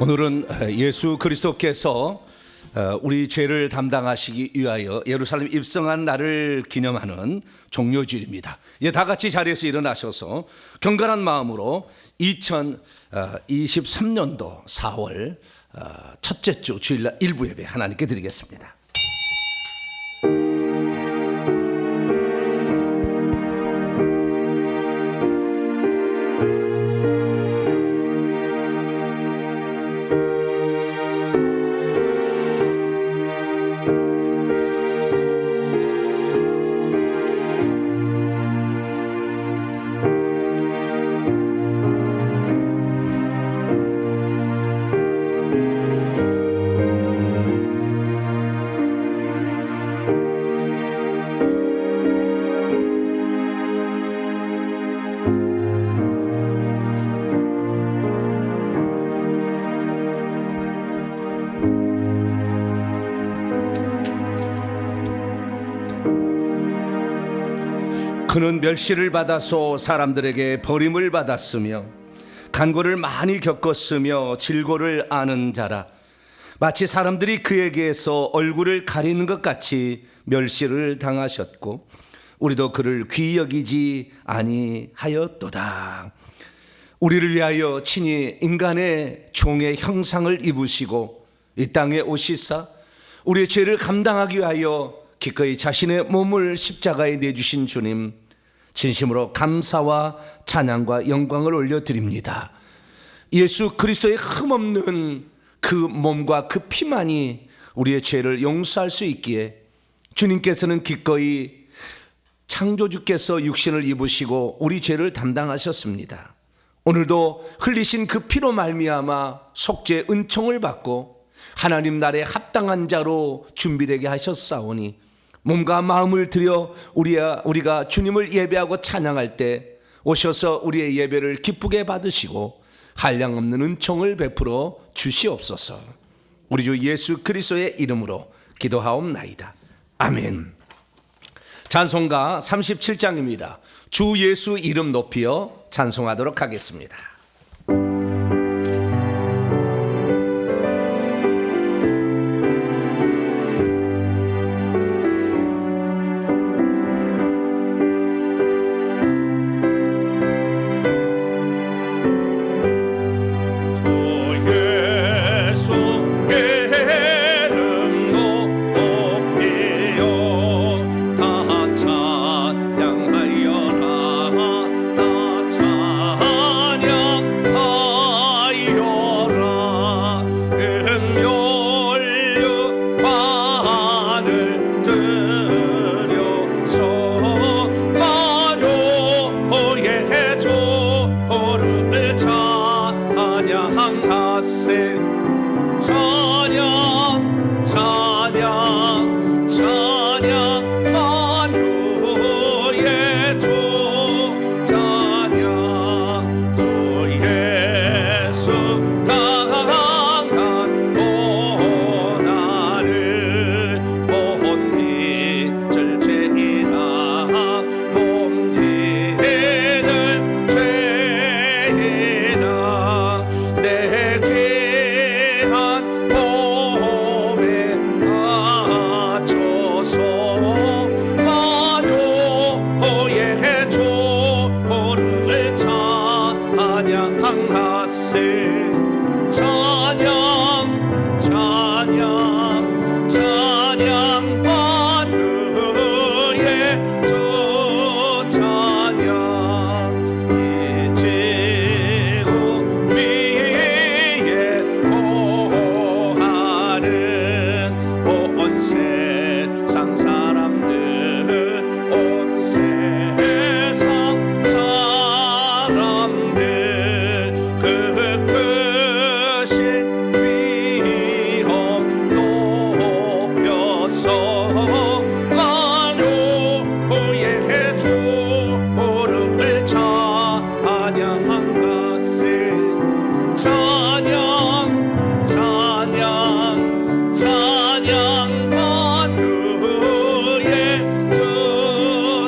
오늘은 예수 그리스도께서 우리 죄를 담당하시기 위하여 예루살렘 입성한 날을 기념하는 종료주일입니다. 다 같이 자리에서 일어나셔서 경건한 마음으로 2023년도 4월 첫째 주 주일날 일부 예배 하나님께 드리겠습니다. 그는 멸시를 받아서 사람들에게 버림을 받았으며 간고를 많이 겪었으며 질고를 아는 자라. 마치 사람들이 그에게서 얼굴을 가리는 것 같이 멸시를 당하셨고 우리도 그를 귀히 여기지 아니하였도다. 우리를 위하여 친히 인간의 종의 형상을 입으시고 이 땅에 오시사 우리의 죄를 감당하기 위하여 기꺼이 자신의 몸을 십자가에 내주신 주님, 진심으로 감사와 찬양과 영광을 올려드립니다. 예수 그리스도의 흠없는 그 몸과 그 피만이 우리의 죄를 용서할 수 있기에 주님께서는 기꺼이 창조주께서 육신을 입으시고 우리 죄를 담당하셨습니다. 오늘도 흘리신 그 피로 말미암아 속죄 은총을 받고 하나님 나라에 합당한 자로 준비되게 하셨사오니 몸과 마음을 들여 우리가 주님을 예배하고 찬양할 때 오셔서 우리의 예배를 기쁘게 받으시고 한량없는 은총을 베풀어 주시옵소서. 우리 주 예수 그리스도의 이름으로 기도하옵나이다. 아멘. 찬송가 37장입니다. 주 예수 이름 높이어 찬송하도록 하겠습니다.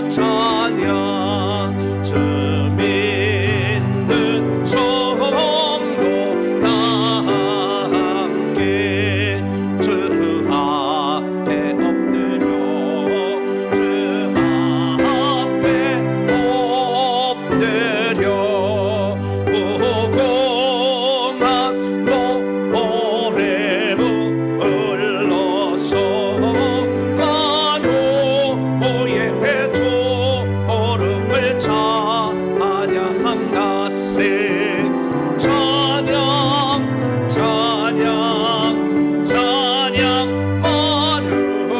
찬양 주민들 일세 찬양 찬양 찬양 마르의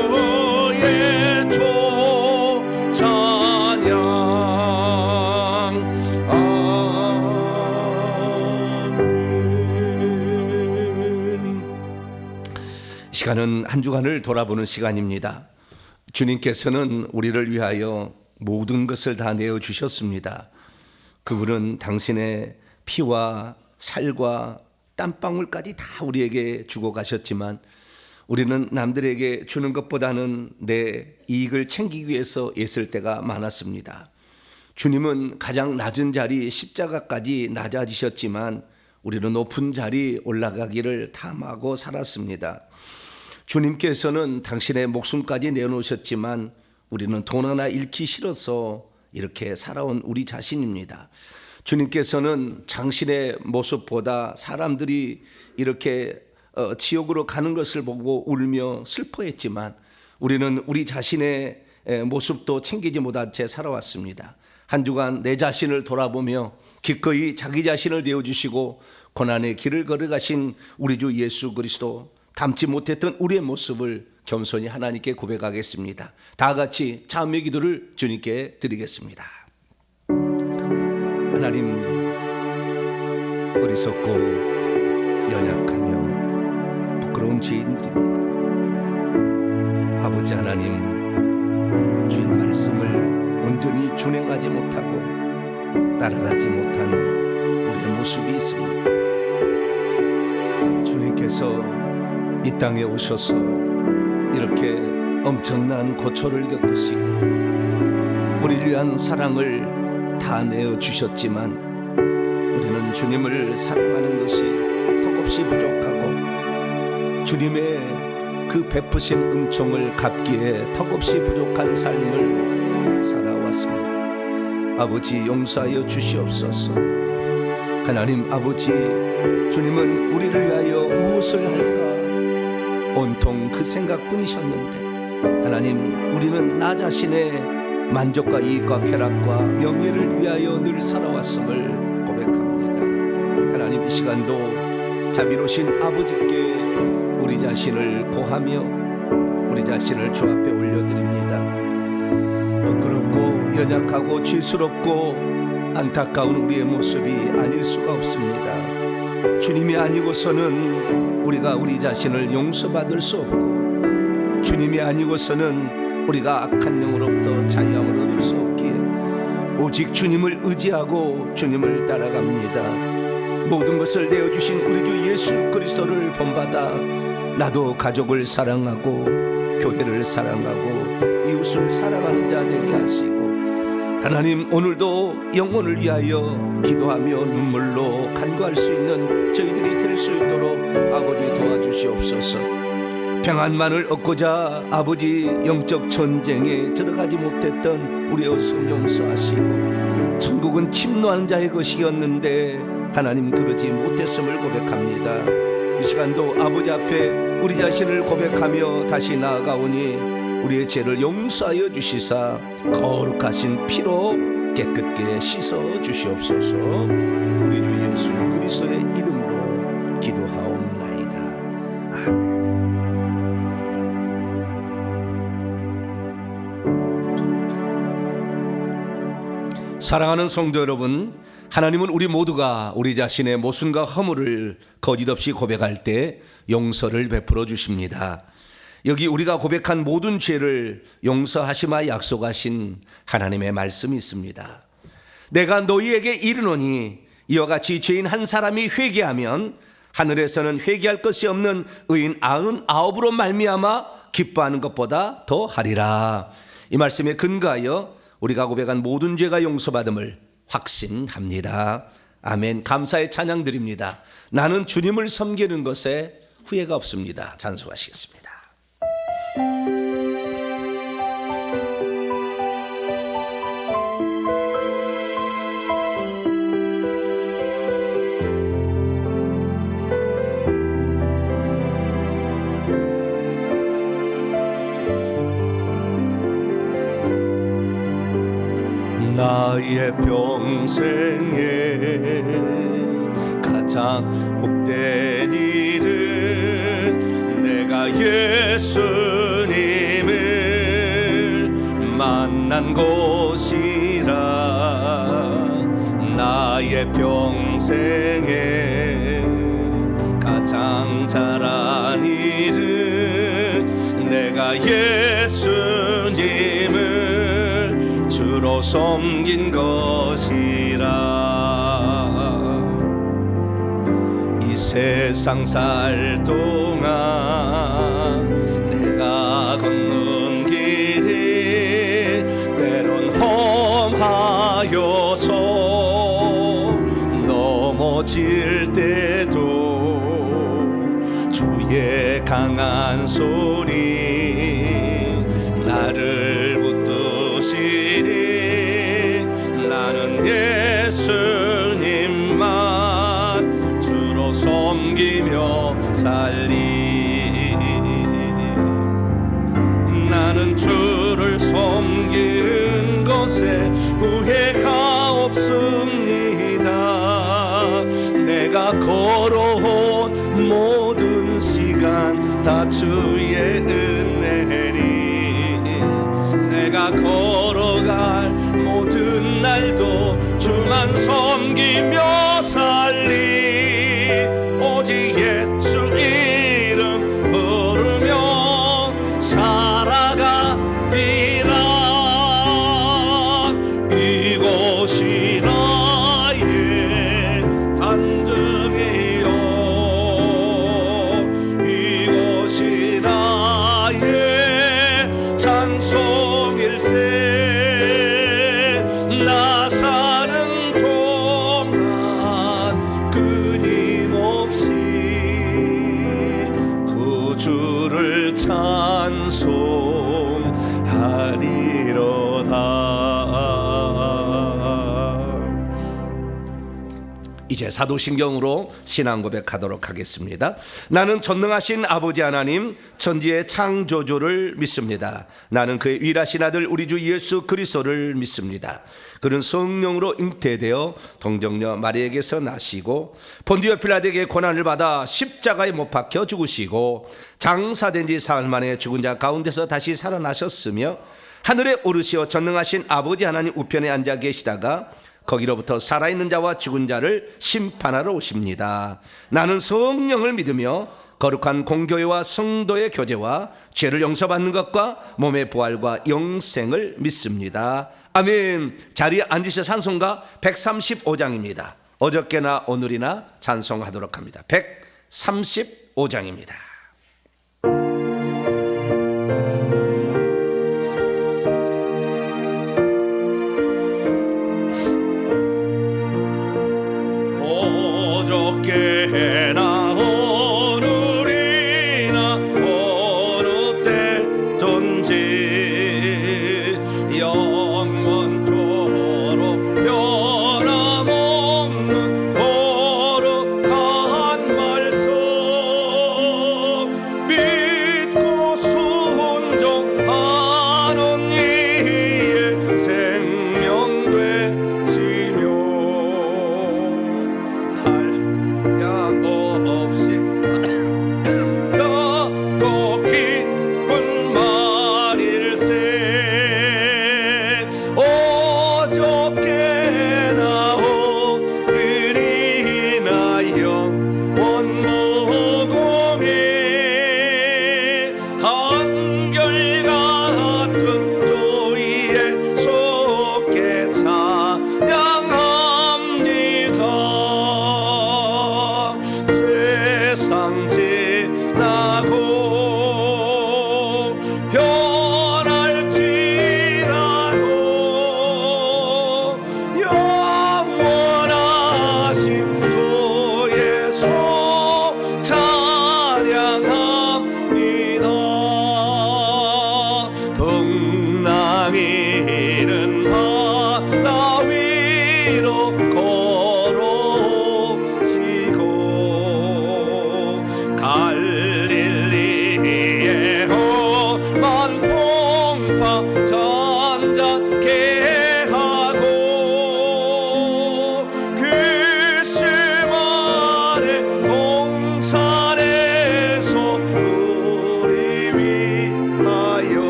조 찬양 아멘. 시간은 한 주간을 돌아보는 시간입니다. 주님께서는 우리를 위하여 모든 것을 다 내어주셨습니다. 그분은 당신의 피와 살과 땀방울까지 다 우리에게 주고 가셨지만 우리는 남들에게 주는 것보다는 내 이익을 챙기기 위해서 애쓸 때가 많았습니다. 주님은 가장 낮은 자리 십자가까지 낮아지셨지만 우리는 높은 자리 올라가기를 탐하고 살았습니다. 주님께서는 당신의 목숨까지 내놓으셨지만 우리는 돈 하나 잃기 싫어서 이렇게 살아온 우리 자신입니다. 주님께서는 당신의 모습보다 사람들이 이렇게 지옥으로 가는 것을 보고 울며 슬퍼했지만 우리는 우리 자신의 모습도 챙기지 못한 채 살아왔습니다. 한 주간 내 자신을 돌아보며 기꺼이 자기 자신을 내어주시고 고난의 길을 걸어가신 우리 주 예수 그리스도, 닮지 못했던 우리의 모습을 겸손히 하나님께 고백하겠습니다. 다 같이 자음의 기도를 주님께 드리겠습니다. 하나님, 어리석고 연약하며 부끄러운 죄인들입니다. 아버지 하나님, 주의 말씀을 온전히 준행하지 못하고 따라가지 못한 우리의 모습이 있습니다. 주님께서 이 땅에 오셔서 이렇게 엄청난 고초를 겪으시고 우리를 위한 사랑을 다 내어주셨지만 우리는 주님을 사랑하는 것이 턱없이 부족하고 주님의 그 베푸신 은총을 갚기에 턱없이 부족한 삶을 살아왔습니다. 아버지, 용서하여 주시옵소서. 하나님 아버지, 주님은 우리를 위하여 무엇을 할까 온통 그 생각뿐이셨는데 하나님, 우리는 나 자신의 만족과 이익과 쾌락과 명예를 위하여 늘 살아왔음을 고백합니다. 하나님, 이 시간도 자비로우신 아버지께 우리 자신을 고하며 우리 자신을 주 앞에 올려드립니다. 부끄럽고 연약하고 죄스럽고 안타까운 우리의 모습이 아닐 수가 없습니다. 주님이 아니고서는 우리가 우리 자신을 용서받을 수 없고 주님이 아니고서는 우리가 악한 영으로부터 자유함을 얻을 수 없기에 오직 주님을 의지하고 주님을 따라갑니다. 모든 것을 내어주신 우리 주 예수 그리스도를 본받아 나도 가족을 사랑하고 교회를 사랑하고 이웃을 사랑하는 자 되게 하시고 하나님, 오늘도 영혼을 위하여 기도하며 눈물로 간구할 수 있는 저희들이 될 수 있도록 아버지 도와주시옵소서. 평안만을 얻고자 아버지 영적 전쟁에 들어가지 못했던 우리의 성 용서하시고 천국은 침노하는 자의 것이었는데 하나님 그러지 못했음을 고백합니다. 이 시간도 아버지 앞에 우리 자신을 고백하며 다시 나아가오니 우리의 죄를 용서하여 주시사 거룩하신 피로 깨끗게 씻어 주시옵소서. 우리 주 예수 그리스도의 이름으로 기도하옵나이다. 아멘. 사랑하는 성도 여러분, 하나님은 우리 모두가 우리 자신의 모순과 허물을 거짓없이 고백할 때 용서를 베풀어 주십니다. 여기 우리가 고백한 모든 죄를 용서하시마 약속하신 하나님의 말씀이 있습니다. 내가 너희에게 이르노니 이와 같이 죄인 한 사람이 회개하면 하늘에서는 회개할 것이 없는 의인 99으로 말미암아 기뻐하는 것보다 더 하리라. 이 말씀에 근거하여 우리가 고백한 모든 죄가 용서받음을 확신합니다. 아멘. 감사의 찬양 드립니다. 나는 주님을 섬기는 것에 후회가 없습니다. 찬송하시겠습니다. 나의 평생에 가장 복된 일은 내가 예수님을 만난 곳이라. 나의 평생에 가장 잘한 일은 내가 예수님을 주로 섬긴 것이라. 이 세상 살 동안 내가 걷는 길이 때론 험하여서 넘어질 때도 주의 강한 손이 나를 붙드시니 나는 예수님만 주로 섬기며 살리. 나는 주를 섬기는 것에 후회가 없습니다. 내가 걸어온 모든 시간 다 주의 은혜니 내가 걸어갈 모든 날도 주만 섬기며 살리. 오직 예수 이름 부르며 살아가리라. 이곳이 나의 간증이요 이곳이 나의 찬송일세. 나 사는 동안 끊임없이 구주를 찬송하리로다. 이제 사도신경으로 신앙 고백하도록 하겠습니다. 나는 전능하신 아버지 하나님 천지의 창조주를 믿습니다. 나는 그의 위일하신 아들 우리 주 예수 그리스도를 믿습니다. 그는 성령으로 잉태되어 동정녀 마리에게서 나시고 본디오 필라도에게 고난을 받아 십자가에 못 박혀 죽으시고 장사된 지 사흘 만에 죽은 자 가운데서 다시 살아나셨으며 하늘에 오르시어 전능하신 아버지 하나님 우편에 앉아 계시다가 거기로부터 살아있는 자와 죽은 자를 심판하러 오십니다. 나는 성령을 믿으며 거룩한 공교회와 성도의 교제와 죄를 용서받는 것과 몸의 부활과 영생을 믿습니다. 아멘. 자리에 앉으셔. 찬송가 135장입니다. 어저께나 오늘이나 찬송하도록 합니다. 135장입니다. 어저께나 오늘이나 어느 때든지 영원토록 변함없는 거룩한 말씀 믿고 순종하는 이의 생명 되시며 양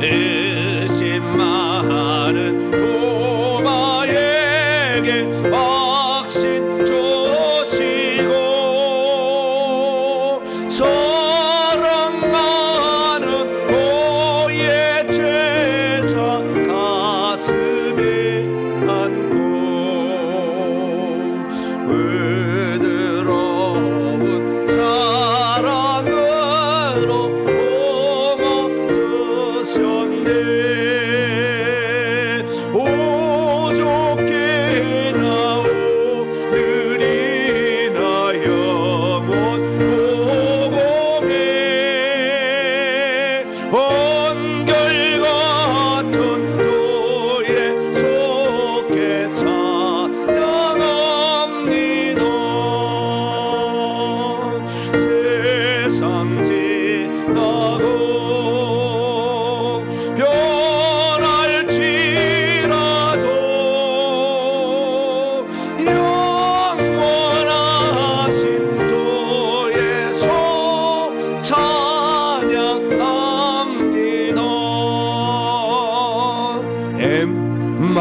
의심많은 도마에게 확신 주시고 사랑하는 고의 제자 가슴에 안고 부드러운 사랑으로 네 오죽게 나오느리나 영원 보공에 한결같은 주의 속에 찬양합니다. 세상 지나고 변할지라도 영원하신 주의 소 찬양합니다.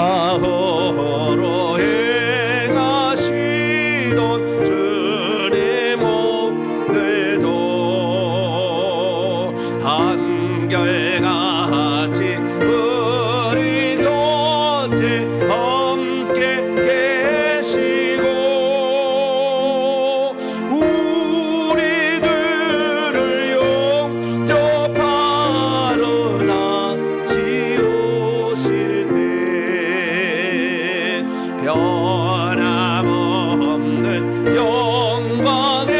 엠마오로 행하시던 주님 오늘도 한결같이 우리 곁에 함께 계시고 우리들을 영접하러 다시 오실 때 변함없는 영광의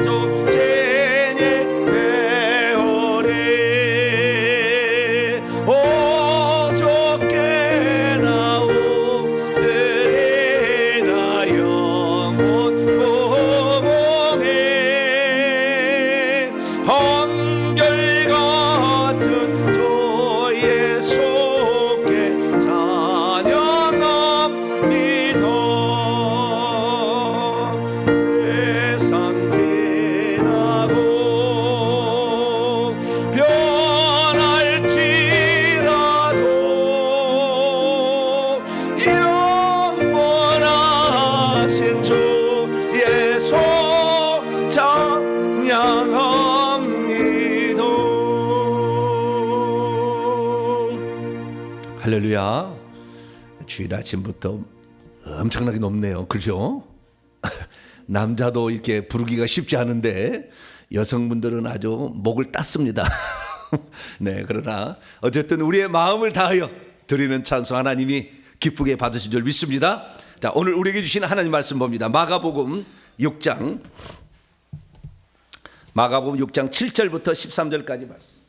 주 제니 배우리 어저께 나오느리나 영원 보공에 한결같은 주의 속에 찬양합니다. 세상 지나고 변할지라도 영원하신 주의 소 찬양합니다. 할렐루야. 주일 아침부터 엄청나게 높네요. 그죠? 남자도 이렇게 부르기가 쉽지 않은데 여성분들은 아주 목을 땄습니다. 네, 그러나 어쨌든 우리의 마음을 다하여 드리는 찬송 하나님이 기쁘게 받으신 줄 믿습니다. 자, 오늘 우리에게 주신 하나님 말씀 봅니다. 마가복음 6장 7절부터 13절까지 말씀.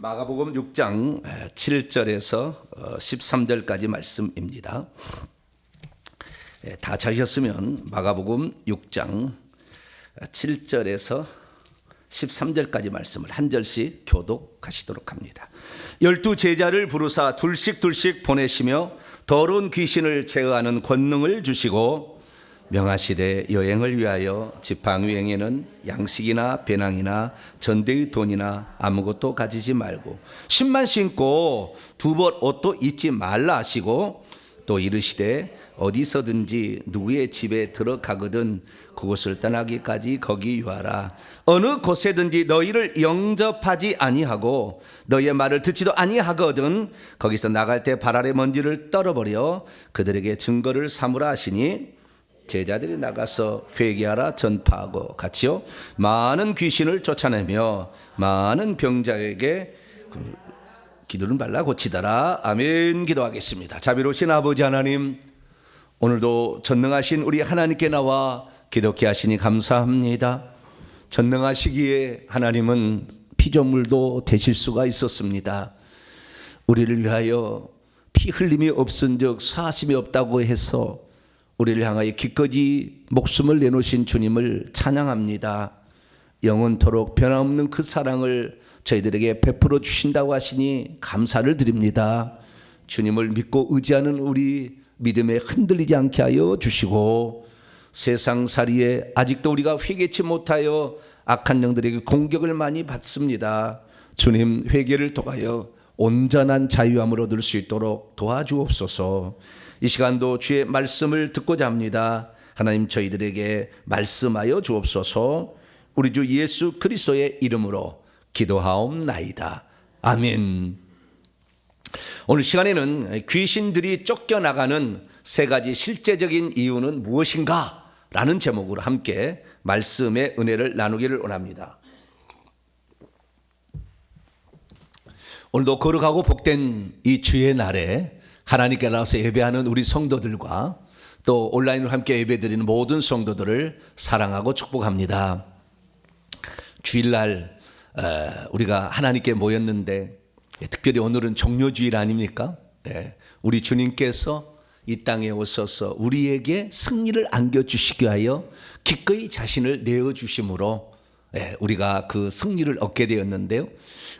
마가복음 6장 7절에서 13절까지 말씀입니다. 다 찾으셨으면 마가복음 6장 7절에서 13절까지 말씀을 한 절씩 교독하시도록 합니다. 12 제자를 부르사 둘씩 보내시며 더러운 귀신을 제어하는 권능을 주시고 명하시되 여행을 위하여 지팡이행에는 양식이나 배낭이나 전대의 돈이나 아무것도 가지지 말고 신만 신고 두 벌 옷도 입지 말라 하시고 또 이르시되 어디서든지 누구의 집에 들어가거든 그곳을 떠나기까지 거기 유하라. 어느 곳에든지 너희를 영접하지 아니하고 너희의 말을 듣지도 아니하거든 거기서 나갈 때 발 아래 먼지를 떨어버려 그들에게 증거를 삼으라 하시니 제자들이 나가서 회개하라 전파하고 같이요 많은 귀신을 쫓아내며 많은 병자에게 기도를 말라 고치더라. 아멘. 기도하겠습니다. 자비로우신 아버지 하나님, 오늘도 전능하신 우리 하나님께 나와 기도케 하시니 감사합니다. 전능하시기에 하나님은 피조물도 되실 수가 있었습니다. 우리를 위하여 피 흘림이 없은즉 사심이 없다고 해서 우리를 향하여 기꺼이 목숨을 내놓으신 주님을 찬양합니다. 영원토록 변함없는 그 사랑을 저희들에게 베풀어 주신다고 하시니 감사를 드립니다. 주님을 믿고 의지하는 우리 믿음에 흔들리지 않게 하여 주시고, 세상살이에 아직도 우리가 회개치 못하여 악한 영들에게 공격을 많이 받습니다. 주님, 회개를 통하여 온전한 자유함을 얻을 수 있도록 도와주옵소서. 이 시간도 주의 말씀을 듣고자 합니다. 하나님, 저희들에게 말씀하여 주옵소서. 우리 주 예수 그리스도의 이름으로 기도하옵나이다. 아멘. 오늘 시간에는 귀신들이 쫓겨나가는 세 가지 실제적인 이유는 무엇인가? 라는 제목으로 함께 말씀의 은혜를 나누기를 원합니다. 오늘도 거룩하고 복된 이 주의 날에 하나님께 나와서 예배하는 우리 성도들과 또 온라인으로 함께 예배드리는 모든 성도들을 사랑하고 축복합니다. 주일날 우리가 하나님께 모였는데, 특별히 오늘은 종료주일 아닙니까? 네. 우리 주님께서 이 땅에 오셔서 우리에게 승리를 안겨주시기 위하여 기꺼이 자신을 내어주심으로 우리가 그 승리를 얻게 되었는데요.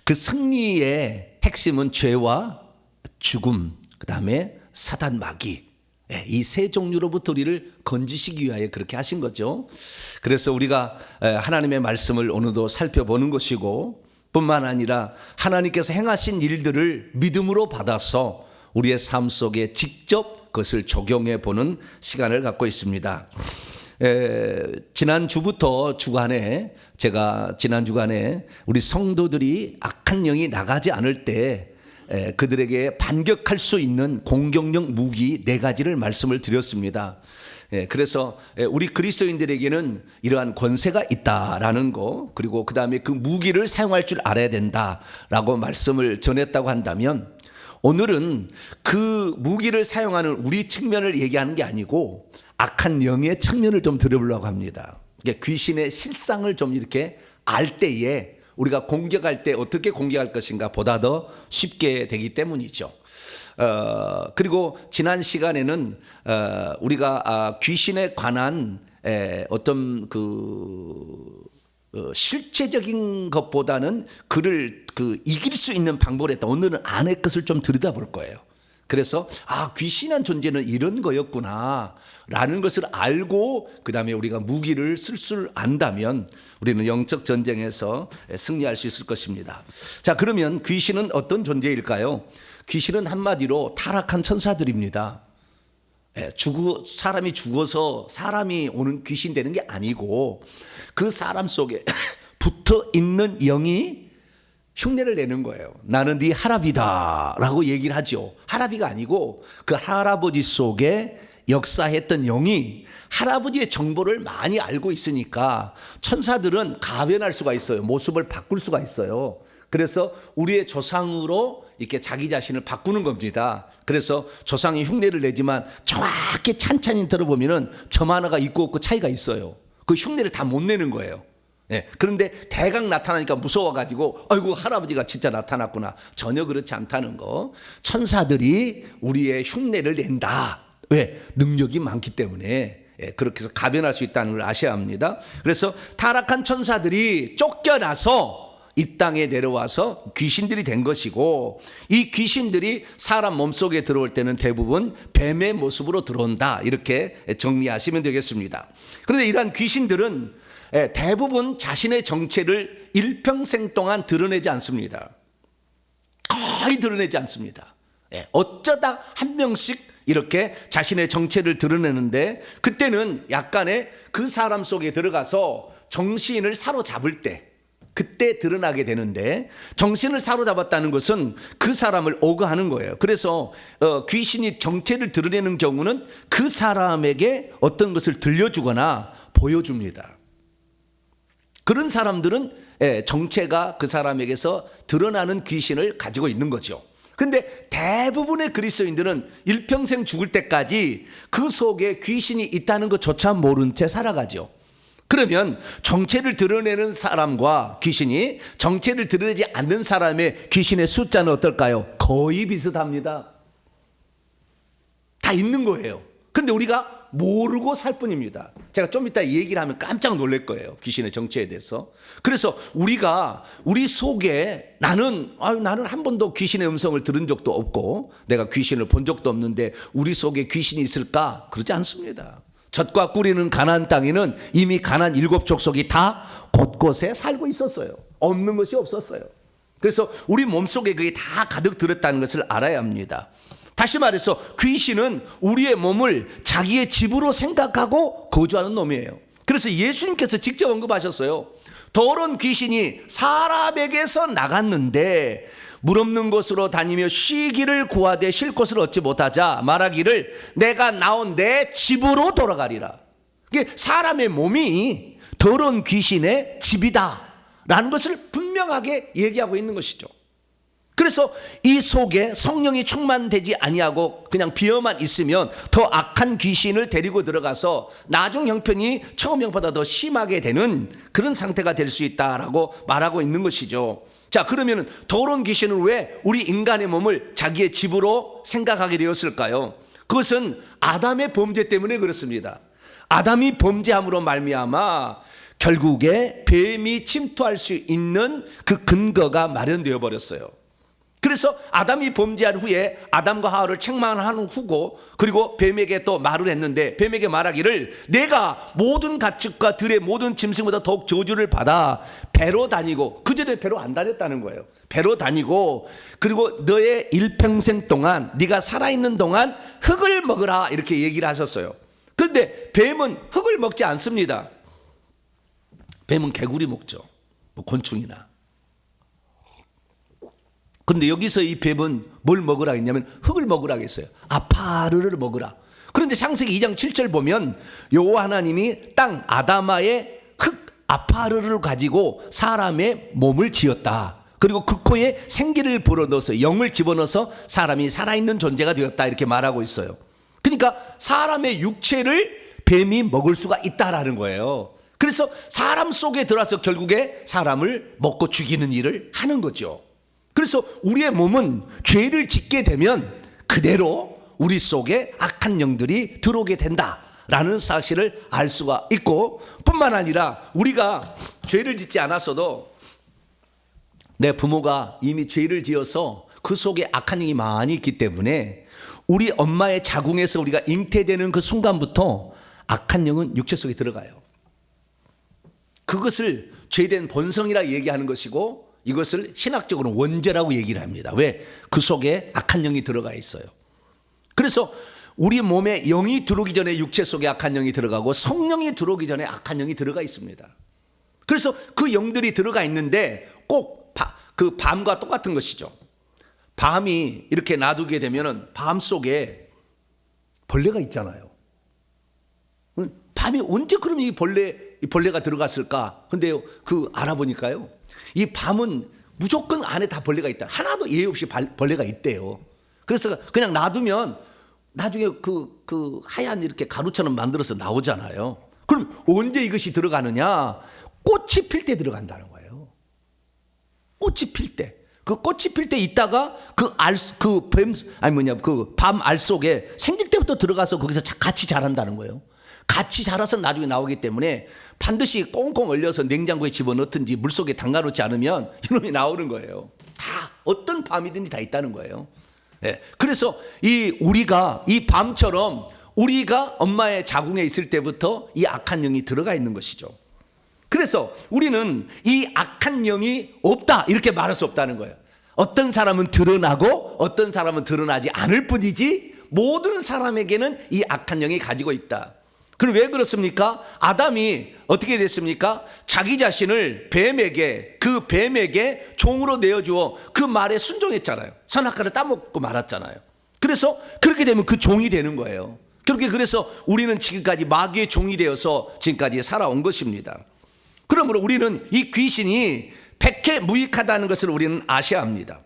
그 승리의 핵심은 죄와 죽음, 그 다음에 사단 마귀, 이 세 종류로부터 우리를 건지시기 위하여 그렇게 하신 거죠. 그래서 우리가 하나님의 말씀을 오늘도 살펴보는 것이고, 뿐만 아니라 하나님께서 행하신 일들을 믿음으로 받아서 우리의 삶 속에 직접 그것을 적용해 보는 시간을 갖고 있습니다. 지난 주부터 주간에 제가 지난 주간에 우리 성도들이 악한 영이 나가지 않을 때 그들에게 반격할 수 있는 공격력 무기 4가지를 말씀을 드렸습니다. 그래서 우리 그리스도인들에게는 이러한 권세가 있다라는 거, 그리고 그 다음에 그 무기를 사용할 줄 알아야 된다라고 말씀을 전했다고 한다면, 오늘은 그 무기를 사용하는 우리 측면을 얘기하는 게 아니고 악한 영의 측면을 좀 들어보려고 합니다. 귀신의 실상을 좀 이렇게 알 때에 우리가 공격할 때 어떻게 공격할 것인가 보다 더 쉽게 되기 때문이죠. 그리고 지난 시간에는 우리가 귀신에 관한 어떤 실체적인 것보다는 그를 이길 수 있는 방법을 했다. 오늘은 안의 것을 좀 들여다볼 거예요. 그래서 귀신한 존재는 이런 거였구나 라는 것을 알고 그 다음에 우리가 무기를 쓸 줄 안다면 우리는 영적 전쟁에서 승리할 수 있을 것입니다. 자, 그러면 귀신은 어떤 존재일까요? 귀신은 한마디로 타락한 천사들입니다. 사람이 죽어서 사람이 오는 귀신 되는 게 아니고 그 사람 속에 붙어 있는 영이 흉내를 내는 거예요. 나는 네 할아비다 라고 얘기를 하죠. 할아비가 아니고 그 할아버지 속에 역사했던 영이 할아버지의 정보를 많이 알고 있으니까 천사들은 가변할 수가 있어요. 모습을 바꿀 수가 있어요. 그래서 우리의 조상으로 이렇게 자기 자신을 바꾸는 겁니다. 그래서 조상이 흉내를 내지만 정확히 찬찬히 들어보면은 점 하나가 있고 없고 차이가 있어요. 그 흉내를 다 못 내는 거예요. 그런데 대강 나타나니까 무서워가지고 아이고 할아버지가 진짜 나타났구나. 전혀 그렇지 않다는 거. 천사들이 우리의 흉내를 낸다. 왜? 능력이 많기 때문에 그렇게 해서 가변할 수 있다는 걸 아셔야 합니다. 그래서 타락한 천사들이 쫓겨나서 이 땅에 내려와서 귀신들이 된 것이고, 이 귀신들이 사람 몸속에 들어올 때는 대부분 뱀의 모습으로 들어온다, 이렇게 정리하시면 되겠습니다. 그런데 이러한 귀신들은 대부분 자신의 정체를 일평생 동안 드러내지 않습니다. 거의 드러내지 않습니다. 어쩌다 한 명씩 이렇게 자신의 정체를 드러내는데, 그때는 약간의 그 사람 속에 들어가서 정신을 사로잡을 때 그때 드러나게 되는데, 정신을 사로잡았다는 것은 그 사람을 오거하는 거예요. 그래서 귀신이 정체를 드러내는 경우는 그 사람에게 어떤 것을 들려주거나 보여줍니다. 그런 사람들은 정체가 그 사람에게서 드러나는 귀신을 가지고 있는 거죠. 근데 대부분의 그리스도인들은 일평생 죽을 때까지 그 속에 귀신이 있다는 것조차 모른 채 살아가죠. 그러면 정체를 드러내는 사람과 귀신이 정체를 드러내지 않는 사람의 귀신의 숫자는 어떨까요? 거의 비슷합니다. 다 있는 거예요. 그런데 우리가 모르고 살 뿐입니다. 제가 좀 이따 이 얘기를 하면 깜짝 놀랄 거예요. 귀신의 정체에 대해서. 그래서 우리가 우리 속에 나는 한 번도 귀신의 음성을 들은 적도 없고 내가 귀신을 본 적도 없는데 우리 속에 귀신이 있을까? 그러지 않습니다. 젖과 꿀이는 가나안 땅에는 이미 가나안 7 족속이 다 곳곳에 살고 있었어요. 없는 것이 없었어요. 그래서 우리 몸속에 그게 다 가득 들었다는 것을 알아야 합니다. 다시 말해서 귀신은 우리의 몸을 자기의 집으로 생각하고 거주하는 놈이에요. 그래서 예수님께서 직접 언급하셨어요. 더러운 귀신이 사람에게서 나갔는데 물 없는 곳으로 다니며 쉬기를 구하되 쉴 곳을 얻지 못하자 말하기를 내가 나온 내 집으로 돌아가리라. 이게 사람의 몸이 더러운 귀신의 집이다 라는 것을 분명하게 얘기하고 있는 것이죠. 그래서 이 속에 성령이 충만되지 아니하고 그냥 비어만 있으면 더 악한 귀신을 데리고 들어가서 나중 형편이 처음 형보다 더 심하게 되는 그런 상태가 될 수 있다라고 말하고 있는 것이죠. 자, 그러면 더러운 귀신은 왜 우리 인간의 몸을 자기의 집으로 생각하게 되었을까요? 그것은 아담의 범죄 때문에 그렇습니다. 아담이 범죄함으로 말미암아 결국에 뱀이 침투할 수 있는 그 근거가 마련되어 버렸어요. 그래서 아담이 범죄한 후에 아담과 하와를 책망한 후고 그리고 뱀에게 또 말을 했는데 뱀에게 말하기를 내가 모든 가축과 들의 모든 짐승보다 더욱 저주를 받아 배로 다니고 그전에 배로 안 다녔다는 거예요. 배로 다니고 그리고 너의 일평생 동안 네가 살아있는 동안 흙을 먹으라 이렇게 얘기를 하셨어요. 그런데 뱀은 흙을 먹지 않습니다. 뱀은 개구리 먹죠. 뭐 곤충이나. 그런데 여기서 이 뱀은 뭘 먹으라 했냐면 흙을 먹으라 했어요. 아파르를 먹으라. 그런데 창세기 2장 7절 보면 여호와 하나님이 땅 아담아의 흙 아파르를 가지고 사람의 몸을 지었다. 그리고 그 코에 생기를 불어넣어서 영을 집어넣어서 사람이 살아있는 존재가 되었다 이렇게 말하고 있어요. 그러니까 사람의 육체를 뱀이 먹을 수가 있다라는 거예요. 그래서 사람 속에 들어와서 결국에 사람을 먹고 죽이는 일을 하는 거죠. 그래서 우리의 몸은 죄를 짓게 되면 그대로 우리 속에 악한 영들이 들어오게 된다라는 사실을 알 수가 있고 뿐만 아니라 우리가 죄를 짓지 않았어도 내 부모가 이미 죄를 지어서 그 속에 악한 영이 많이 있기 때문에 우리 엄마의 자궁에서 우리가 잉태되는 그 순간부터 악한 영은 육체 속에 들어가요. 그것을 죄된 본성이라 얘기하는 것이고 이것을 신학적으로 원죄라고 얘기를 합니다. 왜? 그 속에 악한 영이 들어가 있어요. 그래서 우리 몸에 영이 들어오기 전에 육체 속에 악한 영이 들어가고 성령이 들어오기 전에 악한 영이 들어가 있습니다. 그래서 그 영들이 들어가 있는데 꼭 그 밤과 똑같은 것이죠. 밤이 이렇게 놔두게 되면은 밤 속에 벌레가 있잖아요. 밤이 언제 그럼 이 벌레가 들어갔을까? 근데 그 알아보니까요. 이 밤은 무조건 안에 다 벌레가 있다. 하나도 예의 없이 벌레가 있대요. 그래서 그냥 놔두면 나중에 그 하얀 이렇게 가루처럼 만들어서 나오잖아요. 그럼 언제 이것이 들어가느냐? 꽃이 필 때 들어간다는 거예요. 꽃이 필 때. 그 꽃이 필 때 있다가 밤 알 속에 생길 때부터 들어가서 거기서 같이 자란다는 거예요. 같이 자라서 나중에 나오기 때문에 반드시 꽁꽁 얼려서 냉장고에 집어넣든지 물속에 담가놓지 않으면 이놈이 나오는 거예요. 다 어떤 밤이든지 다 있다는 거예요. 네. 그래서 우리가 이 밤처럼 우리가 엄마의 자궁에 있을 때부터 이 악한 영이 들어가 있는 것이죠. 그래서 우리는 이 악한 영이 없다 이렇게 말할 수 없다는 거예요. 어떤 사람은 드러나고 어떤 사람은 드러나지 않을 뿐이지 모든 사람에게는 이 악한 영이 가지고 있다. 그럼 왜 그렇습니까? 아담이 어떻게 됐습니까? 자기 자신을 뱀에게 종으로 내어주어 그 말에 순종했잖아요. 선악과를 따먹고 말았잖아요. 그래서 그렇게 되면 그 종이 되는 거예요. 그래서 우리는 지금까지 마귀의 종이 되어서 지금까지 살아온 것입니다. 그러므로 우리는 이 귀신이 백해무익하다는 것을 우리는 아셔야 합니다.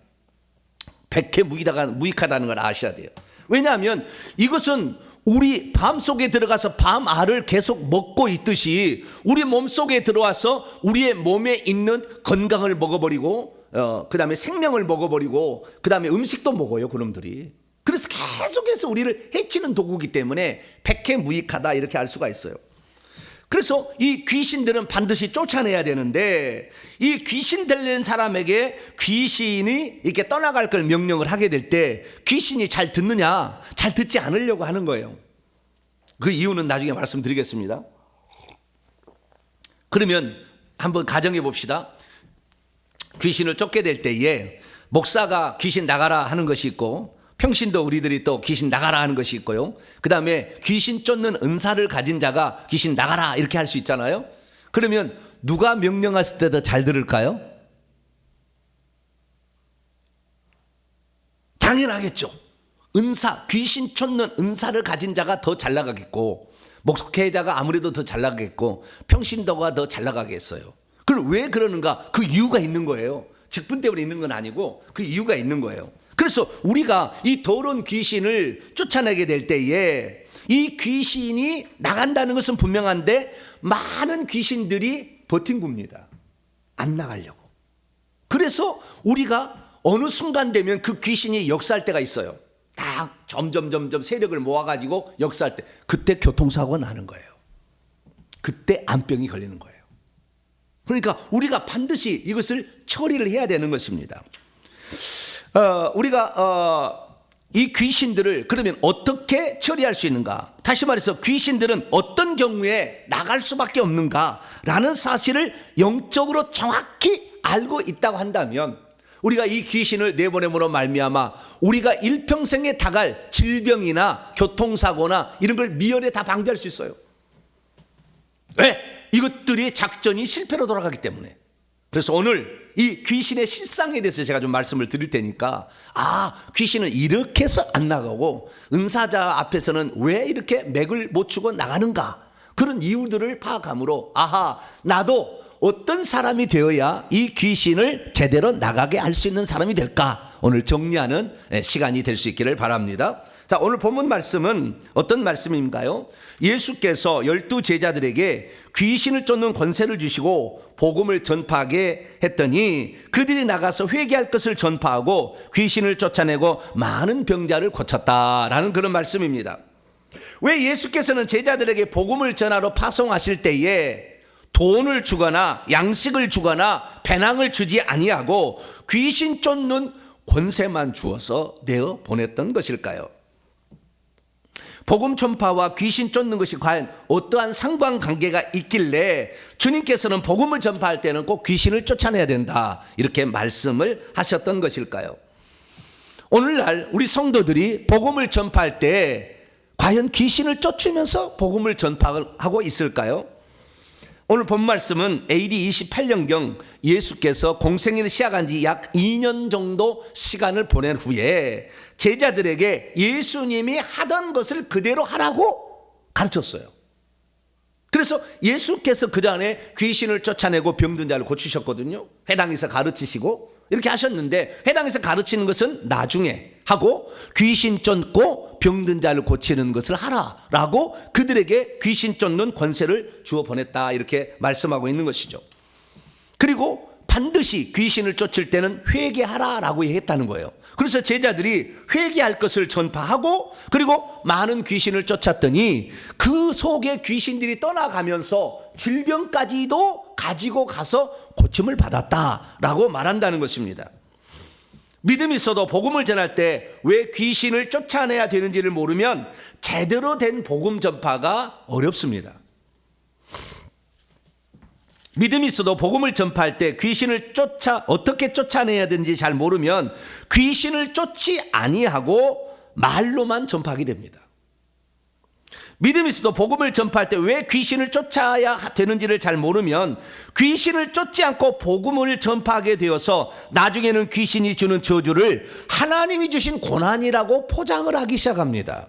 백해무익하다는 걸 아셔야 돼요. 왜냐하면 이것은 우리 밤 속에 들어가서 밤 알을 계속 먹고 있듯이 우리 몸 속에 들어와서 우리의 몸에 있는 건강을 먹어버리고 그 다음에 생명을 먹어버리고 그 다음에 음식도 먹어요 그놈들이. 그래서 계속해서 우리를 해치는 도구이기 때문에 백해무익하다 이렇게 알 수가 있어요. 그래서 이 귀신들은 반드시 쫓아내야 되는데 이 귀신 들린 사람에게 귀신이 이렇게 떠나갈 걸 명령을 하게 될 때 귀신이 잘 듣느냐? 잘 듣지 않으려고 하는 거예요. 그 이유는 나중에 말씀드리겠습니다. 그러면 한번 가정해 봅시다. 귀신을 쫓게 될 때에 목사가 귀신 나가라 하는 것이 있고 평신도 우리들이 또 귀신 나가라 하는 것이 있고요. 그 다음에 귀신 쫓는 은사를 가진 자가 귀신 나가라 이렇게 할 수 있잖아요. 그러면 누가 명령했을 때 더 잘 들을까요? 당연하겠죠. 귀신 쫓는 은사를 가진 자가 더 잘 나가겠고 목회자가 아무래도 더 잘 나가겠고 평신도가 더 잘 나가겠어요. 그럼 왜 그러는가? 그 이유가 있는 거예요. 직분 때문에 있는 건 아니고 그 이유가 있는 거예요. 그래서 우리가 이 더러운 귀신을 쫓아내게 될 때에 이 귀신이 나간다는 것은 분명한데 많은 귀신들이 버틴겁니다. 안 나가려고. 그래서 우리가 어느 순간 되면 그 귀신이 역사할 때가 있어요. 다 점점 세력을 모아가지고 역사할 때 그때 교통사고가 나는 거예요. 그때 암병이 걸리는 거예요. 그러니까 우리가 반드시 이것을 처리를 해야 되는 것입니다. 우리가 이 귀신들을 그러면 어떻게 처리할 수 있는가? 다시 말해서 귀신들은 어떤 경우에 나갈 수밖에 없는가라는 사실을 영적으로 정확히 알고 있다고 한다면 우리가 이 귀신을 내보냄으로 말미암아 우리가 일평생에 당할 질병이나 교통사고나 이런 걸 미연에 다 방지할 수 있어요. 왜? 이것들이 작전이 실패로 돌아가기 때문에. 그래서 오늘 이 귀신의 실상에 대해서 제가 좀 말씀을 드릴 테니까 귀신은 이렇게 해서 안 나가고 은사자 앞에서는 왜 이렇게 맥을 못 추고 나가는가, 그런 이유들을 파악함으로 나도 어떤 사람이 되어야 이 귀신을 제대로 나가게 할 수 있는 사람이 될까, 오늘 정리하는 시간이 될 수 있기를 바랍니다. 자, 오늘 본문 말씀은 어떤 말씀인가요? 예수께서 12 제자들에게 귀신을 쫓는 권세를 주시고 복음을 전파하게 했더니 그들이 나가서 회개할 것을 전파하고 귀신을 쫓아내고 많은 병자를 고쳤다라는 그런 말씀입니다. 왜 예수께서는 제자들에게 복음을 전하러 파송하실 때에 돈을 주거나 양식을 주거나 배낭을 주지 아니하고 귀신 쫓는 권세만 주어서 내어 보냈던 것일까요? 복음 전파와 귀신 쫓는 것이 과연 어떠한 상관관계가 있길래 주님께서는 복음을 전파할 때는 꼭 귀신을 쫓아내야 된다 이렇게 말씀을 하셨던 것일까요? 오늘날 우리 성도들이 복음을 전파할 때 과연 귀신을 쫓으면서 복음을 전파하고 있을까요? 오늘 본 말씀은 AD 28년경 예수께서 공생애를 시작한 지 약 2년 정도 시간을 보낸 후에 제자들에게 예수님이 하던 것을 그대로 하라고 가르쳤어요. 그래서 예수께서 그 전에 귀신을 쫓아내고 병든 자를 고치셨거든요. 회당에서 가르치시고 이렇게 하셨는데, 회당에서 가르치는 것은 나중에 하고 귀신 쫓고 병든 자를 고치는 것을 하라라고 그들에게 귀신 쫓는 권세를 주어 보냈다 이렇게 말씀하고 있는 것이죠. 그리고 반드시 귀신을 쫓을 때는 회개하라라고 했다는 거예요. 그래서 제자들이 회개할 것을 전파하고 그리고 많은 귀신을 쫓았더니 그 속에 귀신들이 떠나가면서 질병까지도 가지고 가서 고침을 받았다라고 말한다는 것입니다. 믿음이 있어도 복음을 전할 때 왜 귀신을 쫓아내야 되는지를 모르면 제대로 된 복음 전파가 어렵습니다. 믿음이 있어도 복음을 전파할 때 귀신을 어떻게 쫓아내야 되는지 잘 모르면 귀신을 쫓지 아니하고 말로만 전파하게 됩니다. 믿음이 있어도 복음을 전파할 때 왜 귀신을 쫓아야 되는지를 잘 모르면 귀신을 쫓지 않고 복음을 전파하게 되어서 나중에는 귀신이 주는 저주를 하나님이 주신 고난이라고 포장을 하기 시작합니다.